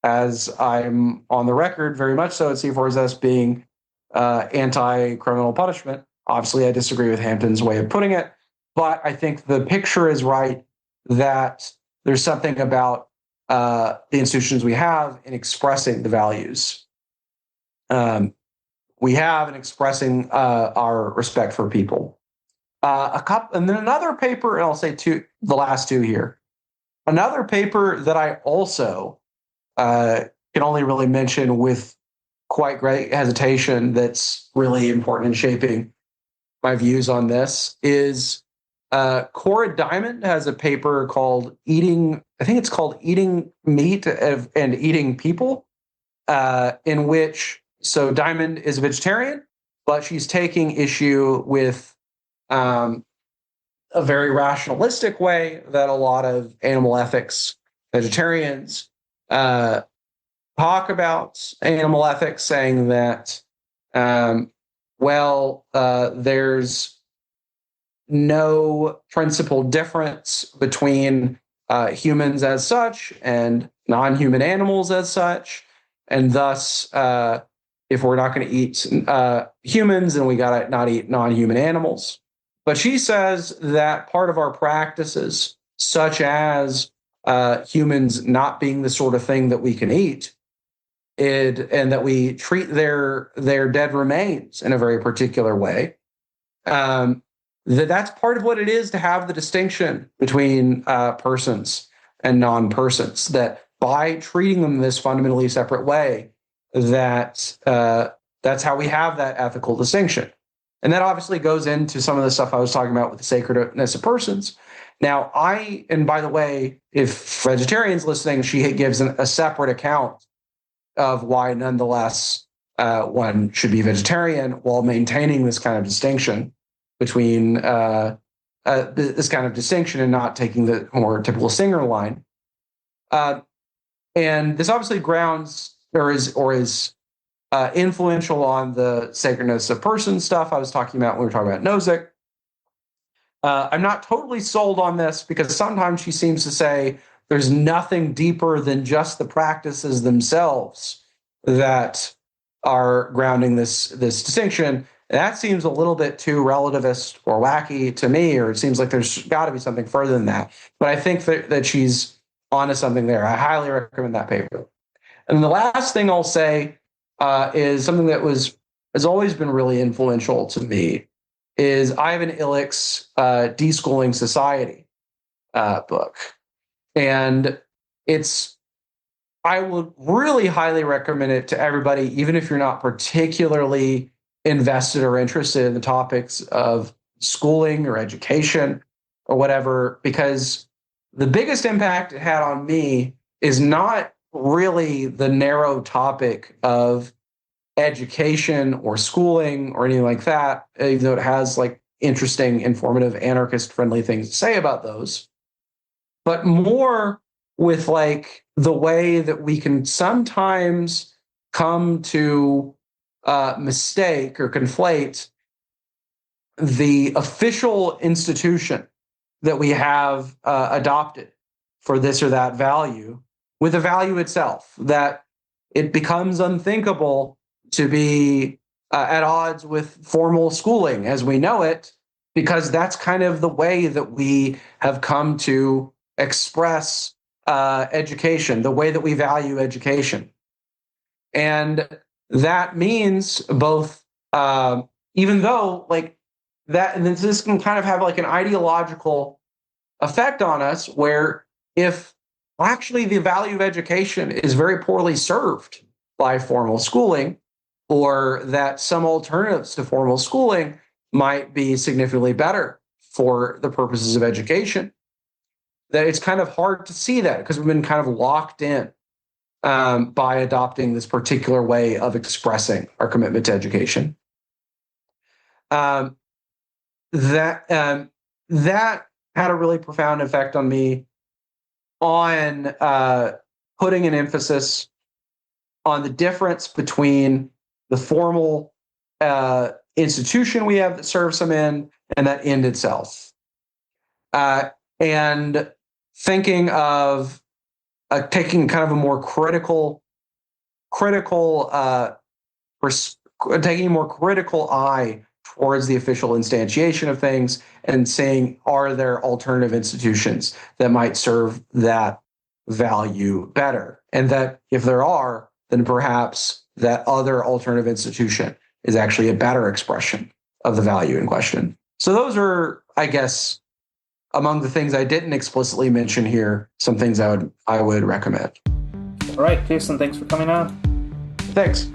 as I'm on the record very much so at C4SS being anti-criminal punishment, obviously I disagree with Hampton's way of putting it, but I think the picture is right that there's something about the institutions we have in expressing the values we have in expressing our respect for people. And then another paper, and I'll say the last 2 here. Another paper that I also can only really mention with quite great hesitation that's really important in shaping my views on this is Cora Diamond has a paper called Eating Meat and Eating People, in which, so Diamond is a vegetarian, but she's taking issue with a very rationalistic way that a lot of animal ethics vegetarians talk about animal ethics, saying that, there's no principal difference between humans as such and non-human animals as such, and thus, if we're not going to eat humans, then we got to not eat non-human animals. But she says that part of our practices, such as humans not being the sort of thing that we can eat, and that we treat their dead remains in a very particular way, that's part of what it is to have the distinction between persons and non-persons, that by treating them this fundamentally separate way, that's how we have that ethical distinction. And that obviously goes into some of the stuff I was talking about with the sacredness of persons. Now, and by the way, if vegetarians listening, she gives a separate account of why nonetheless one should be vegetarian while maintaining this kind of distinction between this kind of distinction and not taking the more typical Singer line. And this obviously grounds or is influential on the sacredness of person stuff I was talking about when we were talking about Nozick. I'm not totally sold on this because sometimes she seems to say there's nothing deeper than just the practices themselves that are grounding this distinction. That seems a little bit too relativist or wacky to me, or it seems like there's got to be something further than that. But I think that she's onto something there. I highly recommend that paper. And the last thing I'll say is something that has always been really influential to me is Ivan Illich's Deschooling Society book. And I would really highly recommend it to everybody, even if you're not particularly invested or interested in the topics of schooling or education or whatever, because the biggest impact it had on me is not really the narrow topic of education or schooling or anything like that, even though it has like interesting, informative, anarchist-friendly things to say about those, but more with like the way that we can sometimes come to mistake or conflate the official institution that we have adopted for this or that value with the value itself, that it becomes unthinkable to be at odds with formal schooling as we know it, because that's kind of the way that we have come to express education, the way that we value education. And that means both, even though like that, and this can kind of have like an ideological effect on us, where if actually the value of education is very poorly served by formal schooling, or that some alternatives to formal schooling might be significantly better for the purposes of education, that it's kind of hard to see that because we've been kind of locked in by adopting this particular way of expressing our commitment to education. That had a really profound effect on me on putting an emphasis on the difference between the formal institution we have that serves them in and that end itself. And thinking of taking kind of a more taking a more critical eye towards the official instantiation of things and saying, are there alternative institutions that might serve that value better? And that if there are, then perhaps that other alternative institution is actually a better expression of the value in question. So those are, I guess, among the things I didn't explicitly mention here, some things I would recommend. All right, Jason, thanks for coming on. Thanks.